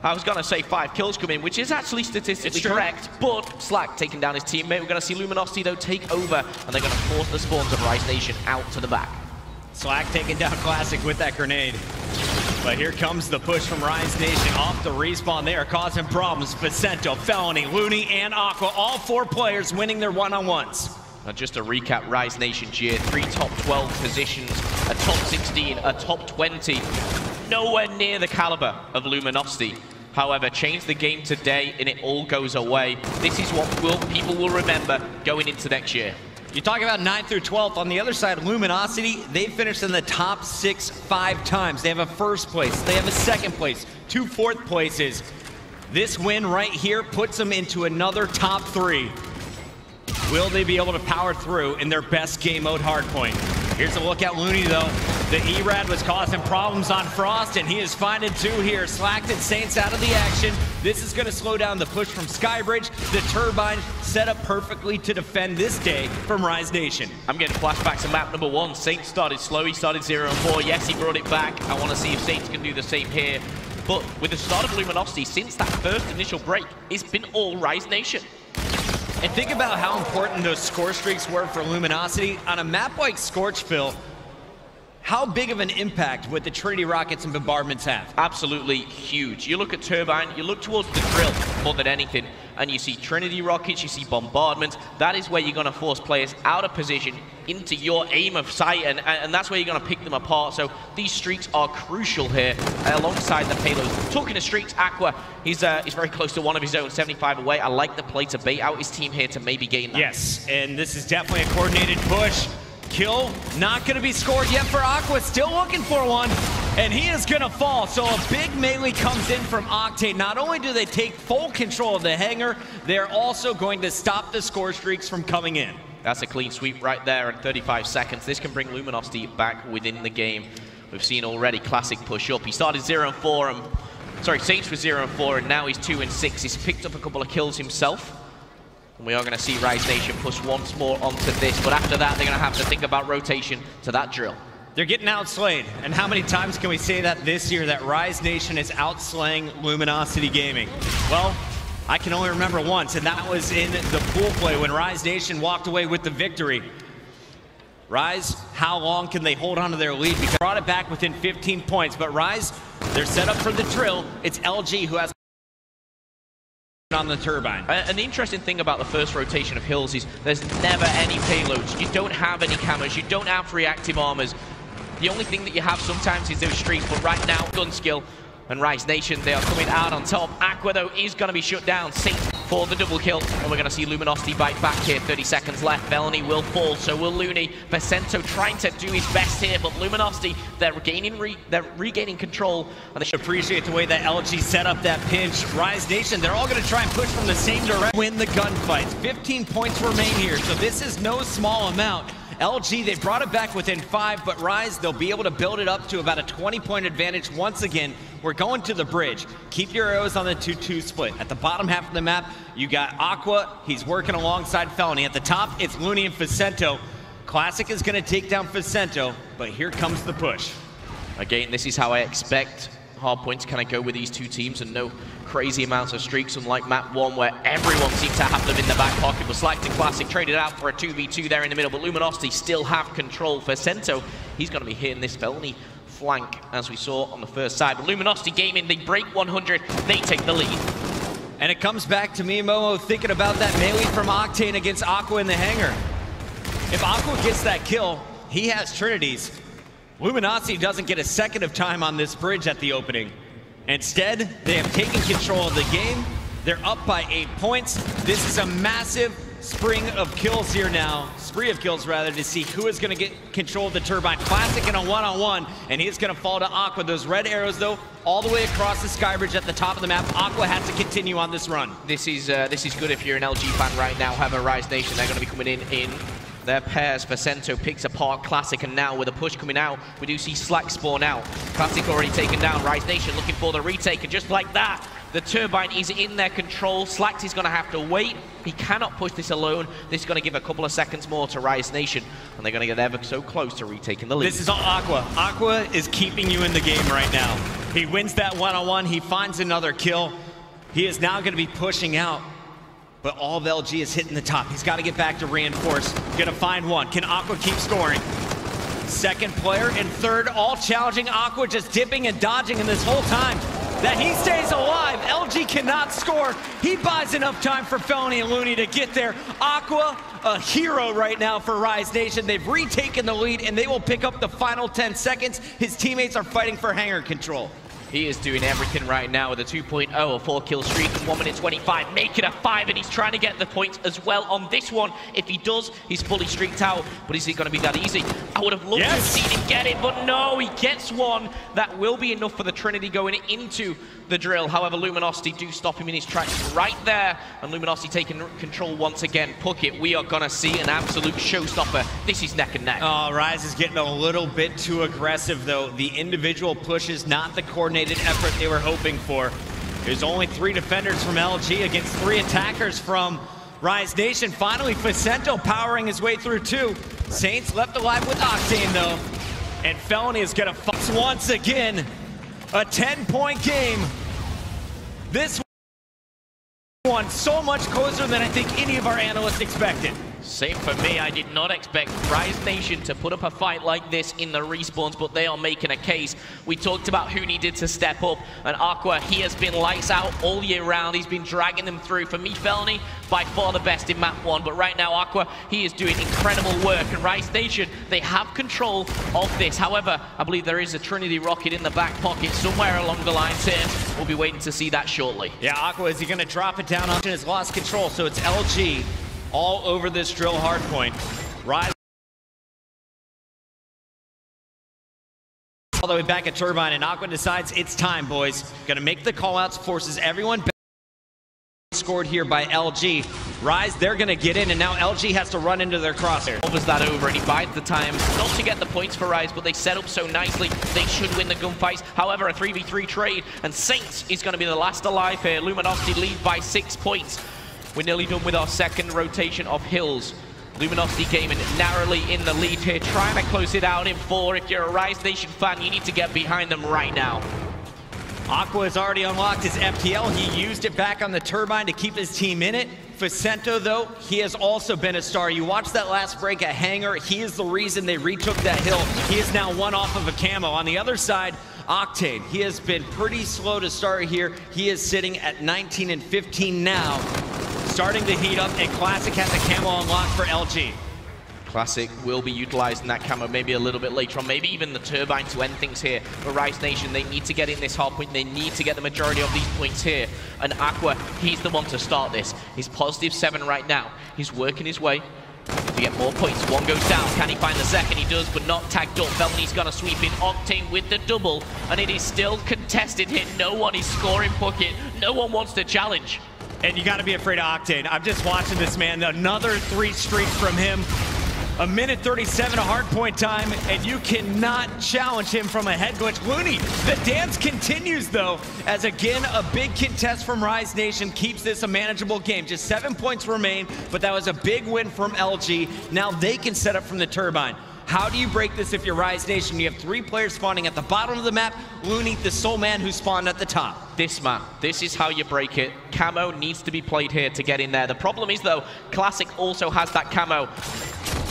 Speaker 2: I was going to say 5 kills come in, which is actually statistically correct, but Slack taking down his teammate. We're going to see Luminosity, though, take over, and they're going to force the spawns of Rise Nation out to the back.
Speaker 1: Slack taking down Classic with that grenade. But here comes the push from Rise Nation off the respawn. They are causing problems. Vicento, Felony, Looney, and Aqua, all 4 players winning their one-on-ones.
Speaker 2: Now just to recap, Rise Nation Gear, 3 top 12 positions, a top 16, a top 20. Nowhere near the caliber of Luminosity. However, change the game today and it all goes away. This is what people will remember going into next year.
Speaker 1: You talk about 9th through 12th. On the other side, Luminosity, they finished in the top 6 5 times. They have a 1st place. They have a 2nd place, 2 4th places. This win right here puts them into another top 3. Will they be able to power through in their best game mode hardpoint? Here's a look at Looney, though. The E-Rad was causing problems on Frost, and he is finding 2 here. Slacked and Saints out of the action. This is going to slow down the push from Skybridge. The Turbine set up perfectly to defend this day from Rise Nation.
Speaker 2: I'm getting flashbacks to map number 1. Saints started slow. He started 0 and 4. Yes, he brought it back. I want to see if Saints can do the same here. But with the start of Luminosity, since that first initial break, it's been all Rise Nation.
Speaker 1: And think about how important those score streaks were for Luminosity. On a map like Scorchville, How big of an impact would the Trinity Rockets and Bombardments have?
Speaker 2: Absolutely huge. You look at Turbine, you look towards the drill more than anything, and you see Trinity Rockets, you see Bombardment. That is where you're going to force players out of position into your aim of sight, and that's where you're going to pick them apart. So these streaks are crucial here alongside the payloads. Talking to streaks, Aqua, he's very close to one of his own, 75 away. I like the play to bait out his team here to maybe gain that.
Speaker 1: Yes, and this is definitely a coordinated push. Kill not going to be scored yet for Aqua, still looking for one, and he is going to fall. So a big melee comes in from Octane. Not only do they take full control of the hangar, they're also going to stop the score streaks from coming in.
Speaker 2: That's a clean sweep right there in 35 seconds. This can bring Luminosity back within the game. We've seen already Classic push up. He started 0-4, and Saints was 0-4, and now he's 2-6. He's picked up a couple of kills himself. And we are going to see Rise Nation push once more onto this, but after that, they're going to have to think about rotation to that drill.
Speaker 1: They're getting outslayed, and how many times can we say that this year, that Rise Nation is outslaying Luminosity Gaming? Well, I can only remember once, and that was in the pool play when Rise Nation walked away with the victory. Rise, how long can they hold on to their lead? Because they brought it back within 15 points, but Rise, they're set up for the drill. It's LG who has on the Turbine.
Speaker 2: An interesting thing about the first rotation of Hills is there's never any payloads. You don't have any cameras. You don't have reactive armors. The only thing that you have sometimes is those streaks, but right now, gun skill and Rise Nation, they are coming out on top. Aqua, though, is going to be shut down. Saints for the double kill, and we're going to see Luminosity bite back here. 30 seconds left. Felony will fall, so will Looney. Vicento trying to do his best here, but Luminosity, they're regaining control. And they should
Speaker 1: appreciate the way that LG set up that pinch. Rise Nation, they're all going to try and push from the same direction. Win the gunfights. 15 points remain here, so this is no small amount. LG, they brought it back within 5, but Rise, they'll be able to build it up to about a 20-point advantage once again. We're going to the bridge. Keep your arrows on the 2-2 split. At the bottom half of the map, you got Aqua. He's working alongside Felony. At the top, it's Looney and Vicento. Classic is going to take down Vicento, but here comes the push.
Speaker 2: Again, this is how I expect hardpoint to kind of go with these two teams, and no crazy amounts of streaks, unlike map 1 where everyone seems to have them in the back pocket. But Slacked and Classic traded out for a 2v2 there in the middle, but Luminosity still have control. Vicento, he's going to be hitting this Felony flank as we saw on the first side. But Luminosity Gaming, they break 100, they take the lead.
Speaker 1: And it comes back to me, Momo, thinking about that melee from Octane against Aqua in the hangar. If Aqua gets that kill, he has Trinities. Luminosity doesn't get a second of time on this bridge at the opening. Instead, they have taken control of the game. They're up by 8 points. This is a massive spree of kills here now, to see who is going to get control of the Turbine. Classic in a one-on-one, and he's going to fall to Aqua. Those red arrows, though, all the way across the skybridge at the top of the map. Aqua has to continue on this run.
Speaker 2: This is good if you're an LG fan right now. However, Rise Nation, they're going to be coming in their pairs. Vicento picks apart Classic, and now with a push coming out, we do see Slack spawn out. Classic already taken down. Rise Nation looking for the retake, and just like that, the Turbine is in their control. Slacks is going to have to wait. He cannot push this alone. This is going to give a couple of seconds more to Rise Nation, and they're going to get ever so close to retaking the lead.
Speaker 1: This is on Aqua. Aqua is keeping you in the game right now. He wins that one-on-one. He finds another kill. He is now going to be pushing out, but all of LG is hitting the top. He's got to get back to reinforce. Going to find one. Can Aqua keep scoring? Second player and third, all challenging Aqua, just dipping and dodging in this whole time that he stays alive. LG cannot score. He buys enough time for Felony and Looney to get there. Aqua, a hero right now for Rise Nation. They've retaken the lead, and they will pick up the final 10 seconds. His teammates are fighting for hangar control.
Speaker 2: He is doing everything right now with a 2.0, a 4-kill streak, 1 minute 25, make it a 5, and he's trying to get the points as well on this one. If he does, he's fully streaked out, but is it going to be that easy? I would have loved to have seen him get it, but no, he gets one. That will be enough for the Trinity going into the drill. However, Luminosity do stop him in his tracks right there, and Luminosity taking control once again. Puckett, we are going to see an absolute showstopper. This is neck and neck.
Speaker 1: Oh, Rise is getting a little bit too aggressive, though. The individual pushes, not the coordinated effort they were hoping for. There's only 3 defenders from LG against 3 attackers from Rise Nation. Finally, Vicento powering his way through 2. Saints left alive with Octane, though. And Felony is going to fight once again. A 10-point game. This one so much closer than I think any of our analysts expected.
Speaker 2: Same for me. I did not expect Rise Nation to put up a fight like this in the respawns, but they are making a case. We talked about who needed to step up, and Aqua, he has been lights out all year round. He's been dragging them through. For me, Felony, by far the best in map 1, but right now Aqua, he is doing incredible work, and Rise Nation, they have control of this. However, I believe there is a Trinity rocket in the back pocket somewhere along the lines here. We'll be waiting to see that shortly.
Speaker 1: Yeah, Aqua, is he going to drop it down? Option has lost control, so it's LG all over this drill hardpoint. Rise all the way back at Turbine, and Aqua decides it's time, boys. Gonna make the callouts, forces everyone back. Scored here by LG. Rise, they're gonna get in, and now LG has to run into their crosshair.
Speaker 2: Overs that over, and he bides the time, not to get the points for Rise, but they set up so nicely. They should win the gunfights. However, a 3v3 trade, and Saints is gonna be the last alive here. Luminosity lead by 6 points. We're nearly done with our second rotation of Hills. Luminosity Gaming narrowly in the lead here, trying to close it out in 4. If you're a Rise Nation fan, you need to get behind them right now.
Speaker 1: Aqua has already unlocked his FTL. He used it back on the Turbine to keep his team in it. Facento, though, he has also been a star. You watch that last break at Hangar. He is the reason they retook that hill. He is now one off of a camo. On the other side, Octane, he has been pretty slow to start here. He is sitting at 19 and 15 now. Starting to heat up, and Classic has a camo unlocked for LG.
Speaker 2: Classic will be utilizing that camo maybe a little bit later on, maybe even the Turbine to end things here. But Rise Nation, they need to get in this hard point. They need to get the majority of these points here. And Aqua, he's the one to start this. He's +7 right now. He's working his way to get more points. One goes down. Can he find the second? He does, but not tagged up. Felony's gonna sweep in. Octane with the double, and it is still contested here. No one is scoring bucket. No one wants to challenge.
Speaker 1: And you got to be afraid of Octane. I'm just watching this man. Another 3 streaks from him. A minute 37 of hardpoint time, and you cannot challenge him from a head glitch. Looney, the dance continues, though, as again, a big contest from Rise Nation keeps this a manageable game. Just 7 points remain, but that was a big win from LG. Now they can set up from the Turbine. How do you break this if you're Rise Nation? You have 3 players spawning at the bottom of the map. Looney, the sole man who spawned at the top.
Speaker 2: This, man, this is how you break it. Camo needs to be played here to get in there. The problem is, though, Classic also has that camo.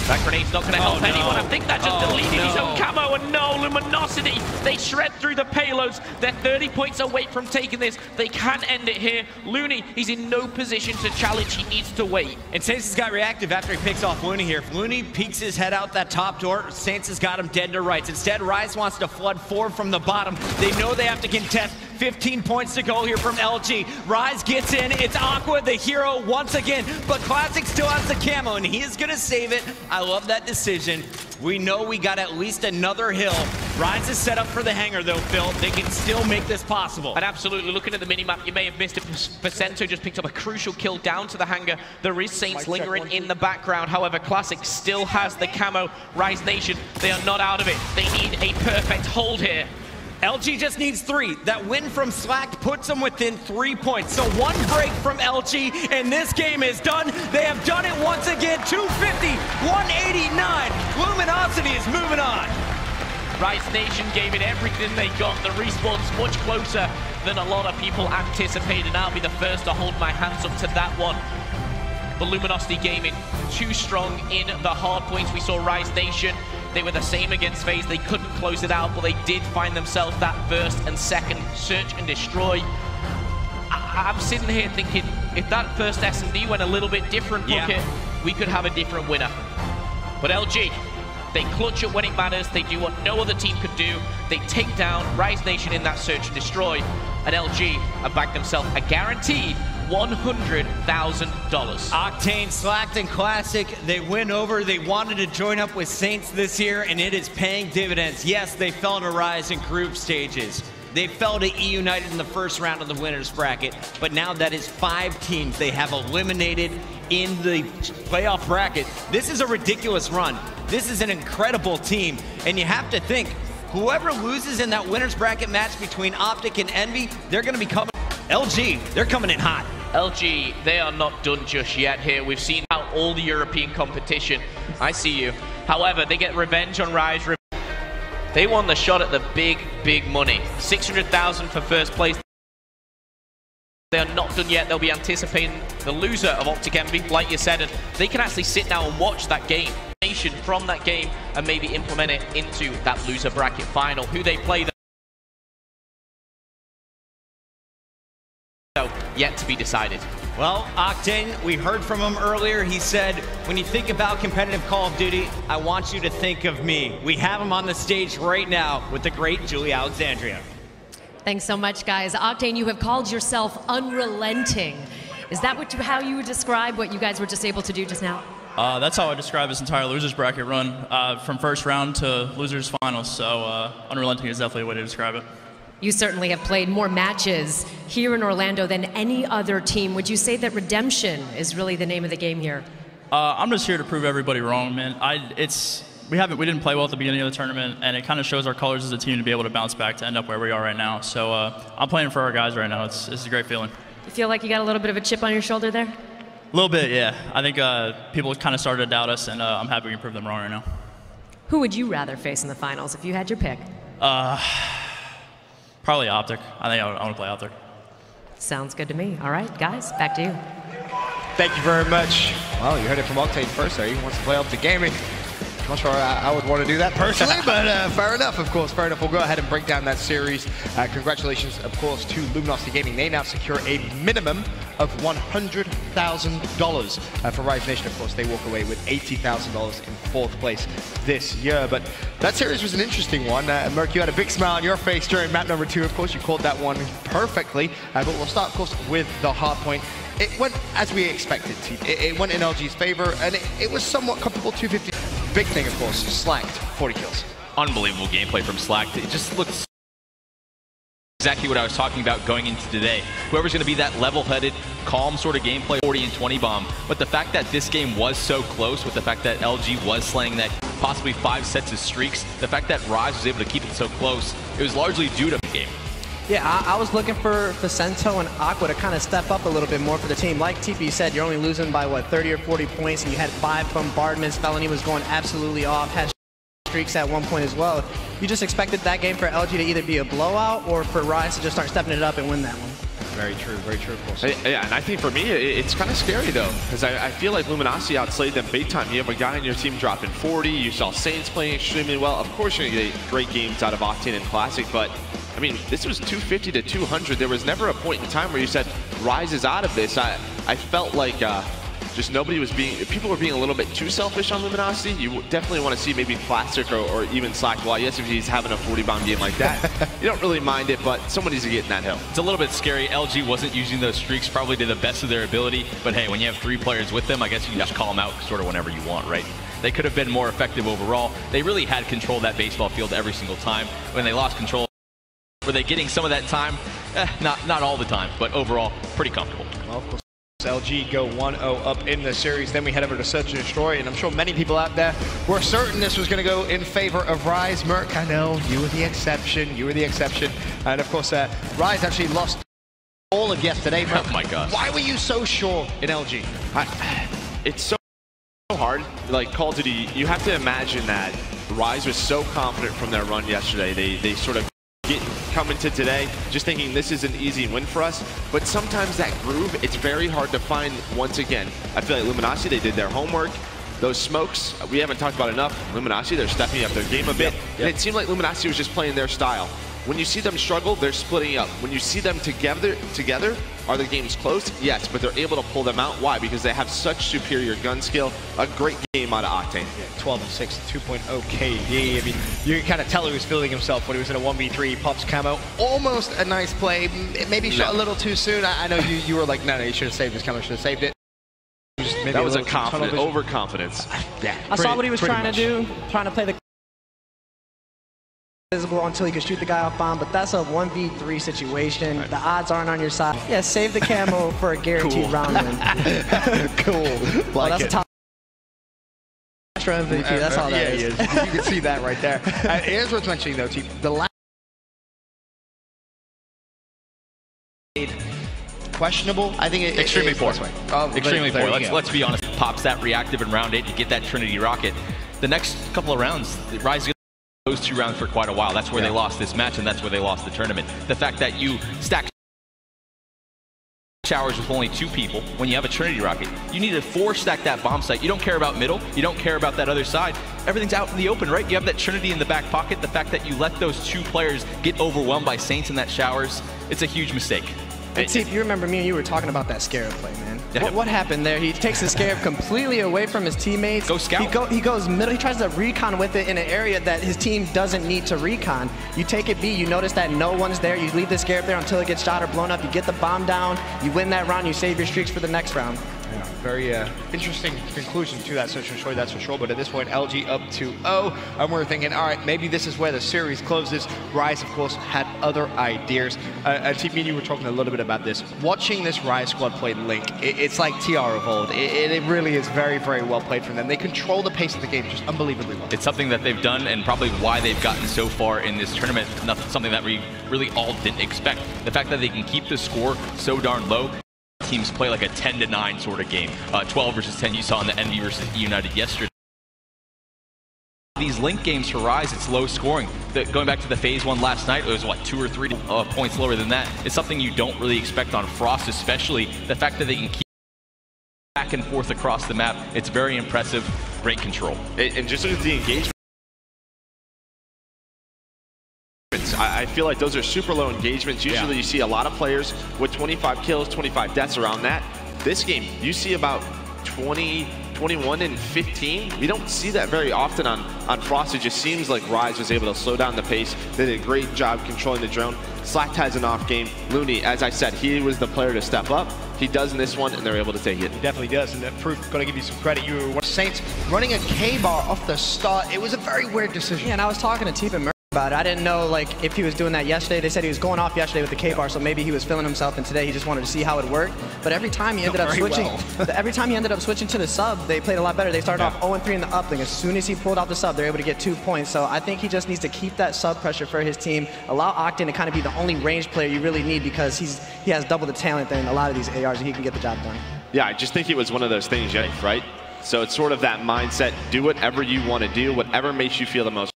Speaker 2: That grenade's not going to help anyone. I think that just deleted his own camo, and no, Luminosity, they shred through the payloads. They're 30 points away from taking this. They can end it here. Looney, he's in no position to challenge. He needs to wait.
Speaker 1: And Saints has got reactive after he picks off Looney here. If Looney peeks his head out that top door, Saints has got him dead to rights. Instead, Rise wants to flood forward from the bottom. They know they have to contest. 15 points to go here from LG. Rise gets in. It's Aqua, the hero, once again. But Classic still has the camo, and he is going to save it. I love that decision. We know we got at least another hill. Rise is set up for the hangar, though, Phil. They can still make this possible.
Speaker 2: And absolutely, looking at the minimap, you may have missed it. Facento just picked up a crucial kill down to the hangar. There is Saints lingering in the background. However, Classic still has the camo. Rise Nation, they are not out of it. They need a perfect hold here.
Speaker 1: LG just needs 3. That win from Slack puts them within 3 points. So 1 break from LG, and this game is done. They have done it once again. 250, 189. Luminosity is moving on.
Speaker 2: Rise Nation gave it everything they got. The respawn's much closer than a lot of people anticipated. I'll be the first to hold my hands up to that one. But Luminosity Gaming, too strong in the hard points. We saw Rise Nation. They were the same against FaZe. They couldn't close it out, but they did find themselves that first and second search and destroy. I'm sitting here thinking, if that first S&D went a little bit different, we could have a different winner. But LG, they clutch it when it matters. They do what no other team could do. They take down Rise Nation in that search and destroy. And LG have backed themselves a guaranteed $100,000.
Speaker 1: Octane, Slacked, and Classic, they win over. They wanted to join up with Saints this year, and it is paying dividends. Yes, they fell to Rise in group stages. They fell to E United in the first round of the winners bracket, but now that is 5 teams they have eliminated in the playoff bracket. This is a ridiculous run. This is an incredible team, and you have to think, whoever loses in that winners bracket match between Optic and Envy, they're going to be coming. LG, they're coming in hot.
Speaker 2: LG, they are not done just yet here. We've seen out all the European competition. I see you. However, they get revenge on Rise. They won the shot at the big, big money. $600,000 for first place. They are not done yet. They'll be anticipating the loser of Optic Envy, like you said, and they can actually sit now and watch that game, from that game, and maybe implement it into that loser bracket final. Who they play, though, yet to be decided.
Speaker 1: Well, Octane, we heard from him earlier. He said, when you think about competitive Call of Duty, I want you to think of me. We have him on the stage right now with the great Julie Alexandria.
Speaker 7: Thanks so much, guys. Octane, you have called yourself unrelenting. Is that how you would describe what you guys were just able to do just now?
Speaker 4: That's how I describe this entire losers bracket run, from first round to losers finals. So unrelenting is definitely a way to describe it.
Speaker 7: You certainly have played more matches here in Orlando than any other team. Would you say that redemption is really the name of the game here?
Speaker 4: I'm just here to prove everybody wrong, man. We didn't play well at the beginning of the tournament, and it kind of shows our colors as a team to be able to bounce back to end up where we are right now. So I'm playing for our guys right now. It's a great feeling.
Speaker 7: You feel like you got a little bit of a chip on your shoulder there?
Speaker 4: A little bit, yeah. I think people kind of started to doubt us, and I'm happy we can prove them wrong right now.
Speaker 7: Who would you rather face in the finals if you had your pick?
Speaker 4: Probably Optic. I think I want to play Optic.
Speaker 7: Sounds good to me. All right, guys, back to you.
Speaker 8: Thank you very much. Well, you heard it from Octane first there. He wants to play Optic Gaming. I'm not sure I would want to do that personally, but fair enough, of course, fair enough. We'll go ahead and break down that series. Congratulations, of course, to Luminosity Gaming. They now secure a minimum of $100,000 for Rise Nation. Of course, they walk away with $80,000 in 4th place this year. But that series was an interesting one. Merc, you had a big smile on your face during map number 2. Of course, you called that one perfectly. But we'll start, of course, with the hard point. It went as we expected, Team. It went in LG's favor, and it was somewhat comfortable, 250. Big thing, of course, Slacked, 40 kills.
Speaker 9: Unbelievable gameplay from Slacked. It just looks exactly what I was talking about going into today. Whoever's going to be that level-headed, calm sort of gameplay, 40 and 20 bomb. But the fact that this game was so close, with the fact that LG was slaying that possibly 5 sets of streaks, the fact that Rise was able to keep it so close, it was largely due to the game.
Speaker 10: Yeah, I was looking for Vicento and Aqua to kind of step up a little bit more for the team. Like TP said, you're only losing by, what, 30 or 40 points, and you had 5 bombardments. Felony was going absolutely off, had streaks at one point as well. You just expected that game for LG to either be a blowout or for Rise to just start stepping it up and win that one.
Speaker 8: Very true, of course.
Speaker 11: Yeah, and I think for me, it's kind of scary, though, because I feel like Luminosity outslayed them big time. You have a guy in your team dropping 40. You saw Saints playing extremely well. Of course, you're going to get great games out of Octane and Classic, but I mean, this was 250 to 200. There was never a point in time where you said Rise is out of this. I felt like just people were being a little bit too selfish on Luminosity. You definitely want to see maybe Classic or even Slack. Well, yes, if he's having a 40-bomb game like that, you don't really mind it, but someone needs to get in that hill.
Speaker 9: It's a little bit scary. LG wasn't using those streaks probably to the best of their ability, but hey, when you have 3 players with them, I guess you can just call them out sort of whenever you want, right? They could have been more effective overall. They really had control of that baseball field every single time. When they lost control, were they getting some of that time? Not all the time, but overall, pretty comfortable.
Speaker 8: Well, of course, LG go 1-0 up in the series. Then we head over to Search and Destroy, and I'm sure many people out there were certain this was going to go in favor of Rise. Merc, I know, you were the exception. And of course, Rise actually lost all of yesterday. Merc,
Speaker 9: oh my gosh.
Speaker 8: Why were you so sure in LG?
Speaker 11: It's so hard. Like Call of Duty, you have to imagine that Rise was so confident from their run yesterday. They sort of come into today just thinking this is an easy win for us, but sometimes that groove, it's very hard to find once again. I feel like Luminosity, they did their homework. Those smokes, we haven't talked about enough. Luminosity, they're stepping up their game a bit, and it seemed like Luminosity was just playing their style. When you see them struggle, they're splitting up. When you see them together, are the games close? Yes, but they're able to pull them out. Why? Because they have such superior gun skill. A great game out of Octane.
Speaker 8: Yeah, 12 and 6, 2.0 KD. I mean, you can kind of tell he was feeling himself when he was in a 1v3. Pops camo, almost a nice play. Maybe shot a little too soon. I know you were like, no, you should have saved his camo, should have saved it.
Speaker 11: That was a confident, overconfidence.
Speaker 8: Yeah,
Speaker 10: I saw what he was trying to do, trying to play the physical until he could shoot the guy off bomb, but that's a 1v3 situation. Right. The odds aren't on your side. Yeah, save the camo for a guaranteed round win.
Speaker 8: Cool.
Speaker 10: Well, that's a top MVP. That's all that is.
Speaker 8: You can see that right there. It is worth mentioning, though, T. The last questionable. I think
Speaker 9: extremely poor. Extremely poor.
Speaker 8: Let's
Speaker 9: be honest. Pops that reactive in round 8 to get that Trinity rocket. The next couple of rounds, Rise those 2 rounds for quite a while. That's where they lost this match, and that's where they lost the tournament. The fact that you stack showers with only 2 people when you have a Trinity rocket. You need to 4-stack that bomb site. You don't care about middle. You don't care about that other side. Everything's out in the open, right? You have that Trinity in the back pocket. The fact that you let those 2 players get overwhelmed by Saints in that showers, it's a huge mistake.
Speaker 10: And see, you remember me and you were talking about that Scarab play, man.
Speaker 9: Yeah.
Speaker 10: What happened there? He takes the Scarab completely away from his teammates.
Speaker 9: Go scout.
Speaker 10: He goes middle. He tries to recon with it in an area that his team doesn't need to recon. You take it B, you notice that no one's there. You leave the Scarab there until it gets shot or blown up. You get the bomb down. You win that round. You save your streaks for the next round.
Speaker 8: Yeah, very interesting conclusion to that search and destroy, that's for sure. But at this point, LG up 2-0, and we're thinking, all right, maybe this is where the series closes. Rise, of course, had other ideas. TP and you were talking a little bit about this. Watching this Rise squad play Link, it's like TR of old. It really is very, very well played from them. They control the pace of the game just unbelievably well.
Speaker 9: It's something that they've done and probably why they've gotten so far in this tournament. Something that we really all didn't expect. The fact that they can keep the score so darn low. Teams play like a 10-9 sort of game. 12 versus 10 you saw in the Envy versus United yesterday. These Link games for Rise, it's low scoring. Going back to the phase 1 last night, it was what, 2 or 3 points lower than that. It's something you don't really expect on Frost, especially the fact that they can keep back and forth across the map. It's very impressive, great control.
Speaker 11: And just look at the engagement. I feel like those are super low engagements. Usually you see a lot of players with 25 kills, 25 deaths around that. This game, you see about 20, 21, and 15. We don't see that very often on Frost. It just seems like Rise was able to slow down the pace. They did a great job controlling the drone. Slacked has an off game. Looney, as I said, he was the player to step up. He does in this one, and they're able to take it.
Speaker 8: He definitely does, and that proof, got to give you some credit. You were Saints running a K-bar off the start. It was a very weird decision.
Speaker 10: Yeah, and I was talking to Teep and about it. I didn't know like if he was doing that yesterday. They said he was going off yesterday with the K-bar, so maybe he was feeling himself, and today he just wanted to see how it worked. But every time he ended up switching, every time he ended up switching to the sub, they played a lot better. They started off 0-3 in the uplink. As soon as he pulled out the sub, they're able to get 2 points. So I think he just needs to keep that sub pressure for his team. Allow Octane to kind of be the only range player you really need because he has double the talent than a lot of these ARs, and he can get the job done.
Speaker 11: Yeah, I just think it was one of those things, right? So it's sort of that mindset. Do whatever you want to do, whatever makes you feel the most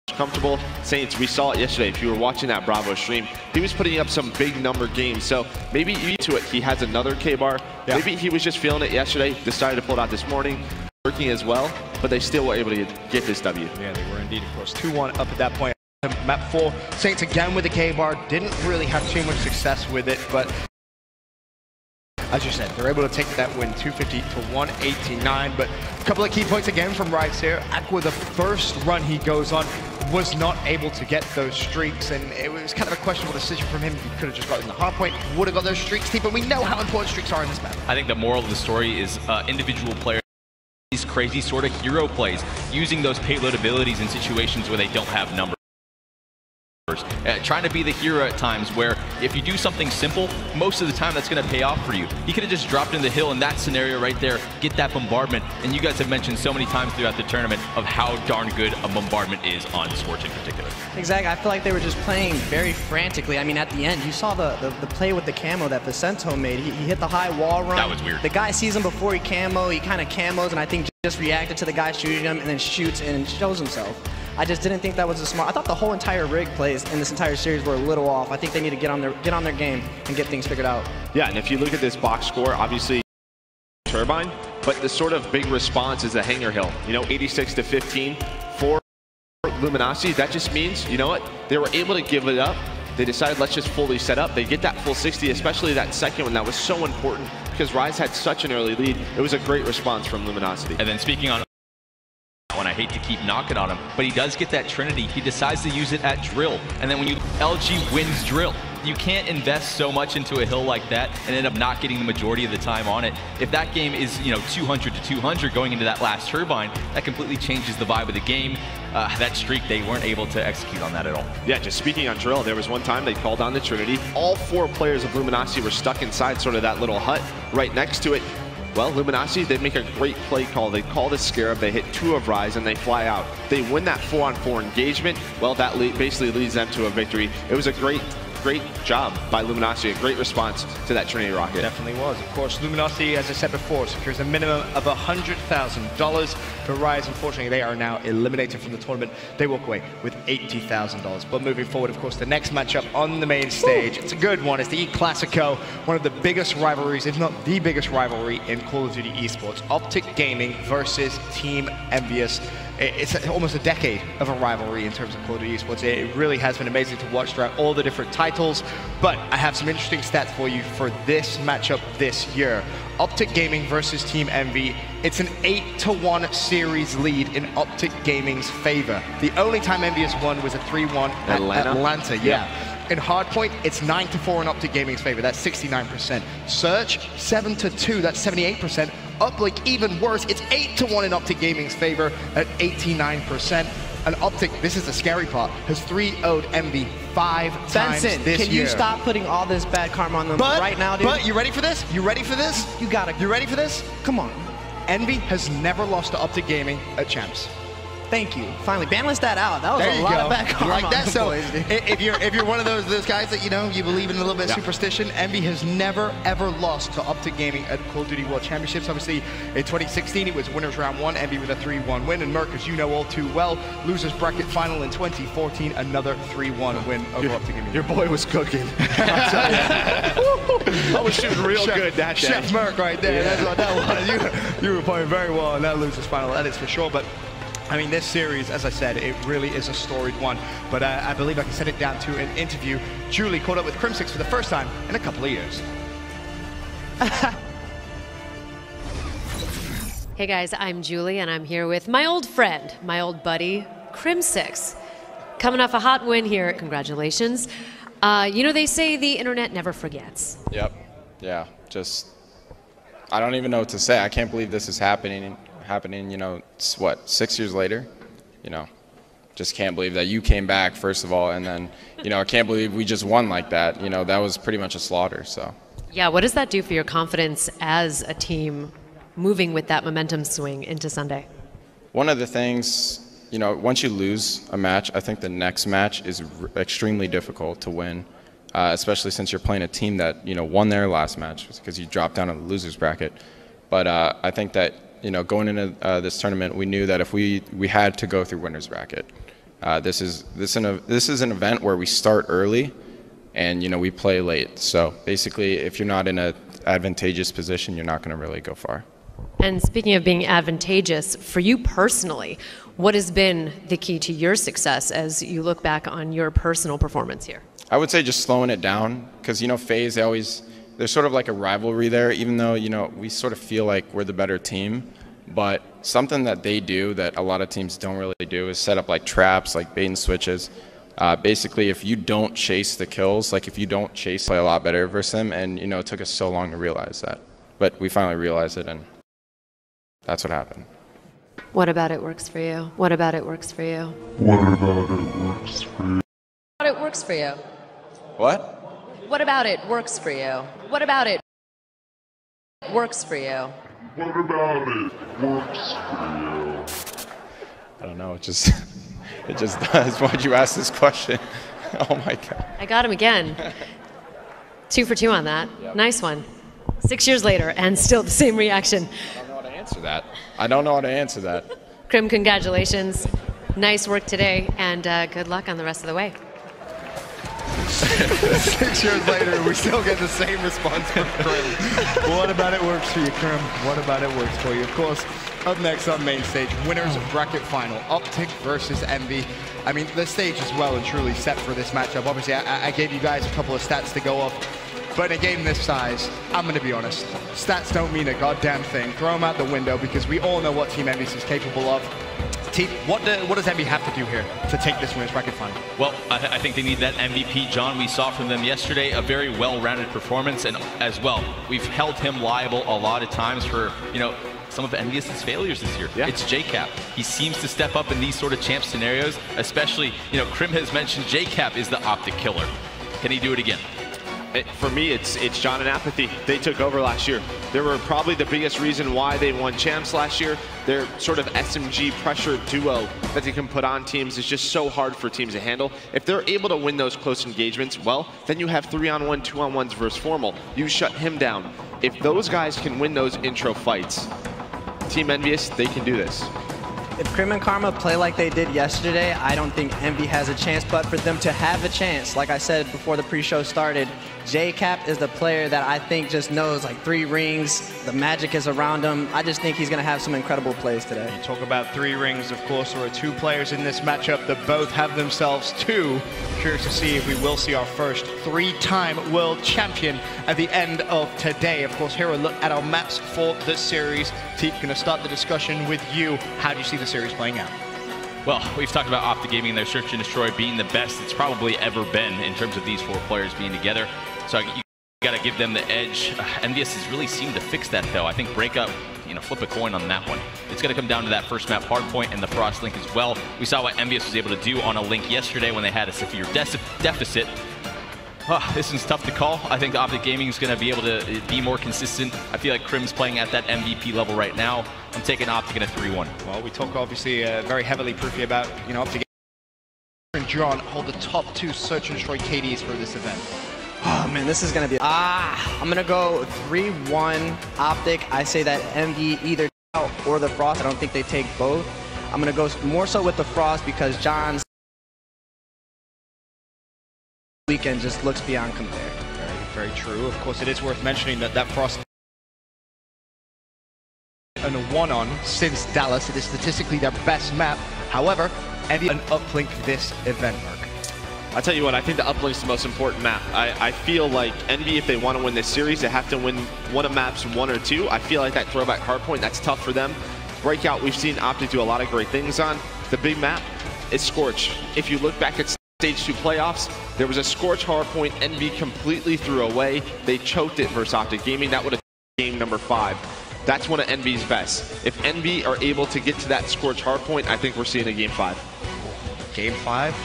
Speaker 11: comfortable. Saints, we saw it yesterday. If you were watching that Bravo stream, he was putting up some big number games. So maybe you to it, he has another K-bar. Yeah. Maybe he was just feeling it yesterday, decided to pull it out this morning, working as well, but they still were able to get this W.
Speaker 8: Yeah, they were indeed, of course. 2-1 up at that point. Map 4, Saints again with the K-bar. Didn't really have too much success with it, but as you said, they're able to take that win 250 to 189. But a couple of key points again from Rise here. Aqua, the first run he goes on, was not able to get those streaks, and it was kind of a questionable decision from him. He could have just gotten the hard point, would have got those streaks, but we know how important streaks are in this map.
Speaker 9: I think the moral of the story is individual players, these crazy sort of hero plays, using those payload abilities in situations where they don't have numbers. Trying to be the hero at times where if you do something simple, most of the time that's going to pay off for you. He could have just dropped in the hill in that scenario right there, get that bombardment, and you guys have mentioned so many times throughout the tournament of how darn good a bombardment is on Scorch in particular.
Speaker 10: Exactly. I feel like they were just playing very frantically. I mean, at the end, you saw the play with the camo that Vicento made. He hit the high wall run.
Speaker 9: That was weird.
Speaker 10: The guy sees him before he camo. He kind of camos, and I think just reacted to the guy shooting him and then shoots and shows himself. I just didn't think that was a smart. I thought the whole entire rig plays in this entire series were a little off. I think they need to get on their game and get things figured out.
Speaker 11: Yeah, and if you look at this box score, obviously Turbine, but the sort of big response is the Hanger Hill. You know, 86 to 15 for Luminosity. That just means, you know what, they were able to give it up. They decided, let's just fully set up. They get that full 60, especially that second one. That was so important because Rise had such an early lead. It was a great response from Luminosity.
Speaker 9: And then speaking on and I hate to keep knocking on him, but he does get that Trinity. He decides to use it at Drill. And then when LG wins Drill, you can't invest so much into a hill like that and end up not getting the majority of the time on it. If that game is, 200 to 200 going into that last turbine, that completely changes the vibe of the game. That streak, they weren't able to execute on that at all.
Speaker 11: Yeah, just speaking on Drill, there was one time they called on the Trinity. All 4 players of Luminosity were stuck inside sort of that little hut right next to it. Well, Luminosity, they make a great play call. They call the Scarab, they hit 2 of Rise, and they fly out. They win that 4-on-4 engagement. Well, that basically leads them to a victory. It was a great great job by Luminosity, a great response to that Trinity rocket.
Speaker 8: Definitely was. Of course, Luminosity, as I said before, secures a minimum of $100,000. For Rise, unfortunately, they are now eliminated from the tournament. They walk away with $80,000. But moving forward, of course, the next matchup on the main stage, it's a good one. It's the E-Classico, one of the biggest rivalries, if not the biggest rivalry in Call of Duty esports. Optic Gaming versus Team Envious. It's almost a decade of a rivalry in terms of Call of Duty esports. It really has been amazing to watch throughout all the different titles. But I have some interesting stats for you for this matchup this year. Optic Gaming versus Team Envy. It's an 8-1 series lead in Optic Gaming's favor. The only time Envy has won was a 3-1 at Atlanta. Yeah. In Hardpoint, it's 9-4 in Optic Gaming's favor. That's 69%. Search, 7-2. That's 78%. Uplink, even worse. It's 8-1 in Optic Gaming's favor at 89%. And Optic, this is the scary part, has 3-0'd Envy 5 times this year.
Speaker 10: Can you stop putting all this bad karma on them right now, dude?
Speaker 8: But you ready for this? You ready for this?
Speaker 10: You gotta.
Speaker 8: You ready for this?
Speaker 10: Come on.
Speaker 8: Envy has never lost to Optic Gaming at Champs.
Speaker 10: Thank you. Finally, banlist that out. That was
Speaker 8: there
Speaker 10: a lot of bad karma.
Speaker 8: Like that. So
Speaker 10: boys,
Speaker 8: if you're one of those guys that you believe in a little bit of superstition, Envy has never ever lost to Optic Gaming at Call of Duty World Championships. Obviously, in 2016 it was winners round 1, Envy with a 3-1 win, and Merc, as you know all too well, losers bracket final in 2014, another 3-1 win over Optic Gaming.
Speaker 11: Your boy was cooking. I was shooting real good that day.
Speaker 8: Chef Merc right there. That's what that was. You were playing very well in that losers final. That is for sure. But I mean, this series, as I said, it really is a storied one. But I believe I can set it down to an interview. Julie caught up with Crimsix for the first time in a couple of years.
Speaker 7: Hey guys, I'm Julie, and I'm here with my old friend, my old buddy, Crimsix. Coming off a hot win here. Congratulations. You know, they say the internet never forgets.
Speaker 12: Yep. Yeah. Just, I don't even know what to say. I can't believe this is happening, you know, what, 6 years later? You know, just can't believe that you came back, first of all, and then, you know, I can't believe we just won like that. You know, that was pretty much a slaughter, so.
Speaker 7: Yeah, what does that do for your confidence as a team moving with that momentum swing into Sunday?
Speaker 12: One of the things, you know, once you lose a match, I think the next match is extremely difficult to win, especially since you're playing a team that, you know, won their last match because you dropped down in the losers bracket. But I think that, you know, going into this tournament, we knew that if we had to go through winners bracket. This is an event where we start early, and you know we play late. So basically, if you're not in an advantageous position, you're not going to really go far.
Speaker 7: And speaking of being advantageous, for you personally, what has been the key to your success as you look back on your personal performance here?
Speaker 12: I would say just slowing it down, because you know FaZe there's sort of like a rivalry there, even though, you know, we sort of feel like we're the better team. But something that they do that a lot of teams don't really do is set up like traps, like bait and switches. Basically, if you don't chase the kills, like if you don't chase, play a lot better versus them. And, you know, it took us so long to realize that. But we finally realized it, and that's what happened.
Speaker 7: What about it works for you? What about it works for you?
Speaker 13: What about it works for you?
Speaker 7: What about it works for you?
Speaker 12: What?
Speaker 7: What about it works for you? What about it works for you?
Speaker 13: What about it works for you?
Speaker 12: I don't know. It just does. Why'd you ask this question? Oh my God.
Speaker 7: I got him again. 2 for 2 on that. Yep. Nice one. 6 years later, and still the same reaction.
Speaker 12: I don't know how to answer that. I don't know how to answer that.
Speaker 7: Crim, congratulations. Nice work today, and good luck on the rest of the way.
Speaker 8: 6 years later, we still get the same response from Crim. What about it works for you, Crim? What about it works for you? Of course, up next on main stage, winners bracket final, Optic versus Envy. I mean, the stage is well and truly set for this matchup. Obviously, I gave you guys a couple of stats to go off. But in a game this size, I'm going to be honest, stats don't mean a goddamn thing. Throw them out the window, because we all know what Team Envy is capable of. Team, what does Envy have to do here to take this winners bracket final?
Speaker 9: Well, I think they need that MVP, John. We saw from them yesterday a very well-rounded performance, and as well, we've held him liable a lot of times for, you know, some of Envious's failures this year. Yeah. It's JCap. He seems to step up in these sort of champ scenarios, especially, you know, Crim has mentioned JCap is the optic killer. Can he do it again?
Speaker 11: For me, it's John and Apathy. They took over last year. They were probably the biggest reason why they won champs last year. Their sort of SMG pressure duo that they can put on teams is just so hard for teams to handle. If they're able to win those close engagements, well, then you have 3-on-1, 2-on-1s versus Formal. You shut him down. If those guys can win those intro fights, Team Envious, they can do this.
Speaker 10: If Crim and Karma play like they did yesterday, I don't think Envy has a chance. But for them to have a chance, like I said before the pre-show started, J-Cap is the player that I think just knows like 3 rings. The magic is around him. I just think he's going to have some incredible plays today.
Speaker 8: You talk about 3 rings, of course. There are 2 players in this matchup that both have themselves 2. Curious to see if we will see our first 3-time world champion at the end of today. Of course, here a look at our maps for the series. Teep, going to start the discussion with you. How do you see the series playing out?
Speaker 9: Well, we've talked about Optic Gaming and their Search and Destroy being the best it's probably ever been in terms of these 4 players being together. So you got to give them the edge. Envious has really seemed to fix that, though. I think Breakup, flip a coin on that one. It's going to come down to that first map Hardpoint and the Frost Link as well. We saw what Envious was able to do on a Link yesterday when they had a severe deficit. This is tough to call. I think Optic Gaming is going to be able to be more consistent. I feel like Crim's playing at that MVP level right now. I'm taking Optic in a 3-1.
Speaker 8: Well, we talk obviously very heavily, Proofy, about Optic and John hold the top 2 Search and Destroy KDs for this event.
Speaker 10: Oh man, this is gonna be. I'm gonna go 3-1 Optic. I say that Envy either out or the Frost. I don't think they take both. I'm gonna go more so with the Frost because John's weekend just looks beyond compare.
Speaker 8: Very, very true. Of course, it is worth mentioning that Frost and a 1-on since Dallas. It is statistically their best map. However, Envy an uplink this event, Mark.
Speaker 11: I'll tell you what, I think the uplink's the most important map. I feel like Envy, if they want to win this series, they have to win one of maps 1 or 2. I feel like that throwback Hardpoint, that's tough for them. Breakout, we've seen Optic do a lot of great things on. The big map is Scorch. If you look back at Stage 2 playoffs, there was a Scorch Hardpoint Envy completely threw away. They choked it versus Optic Gaming. That would have been game number 5. That's one of Envy's best. If Envy are able to get to that Scorch Hardpoint, I think we're seeing a game 5.
Speaker 8: Game 5?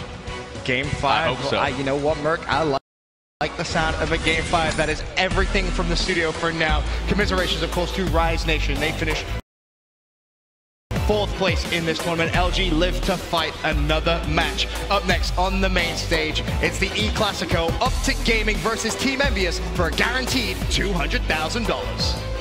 Speaker 8: Game 5?
Speaker 9: I hope so.
Speaker 8: You know what, Merc? I like the sound of a game 5. That is everything from the studio for now. Commiserations, of course, to Rise Nation. They finish 4th place in this tournament. LG live to fight another match. Up next on the main stage, it's the E-Classico Optic Gaming versus Team Envious for a guaranteed $200,000.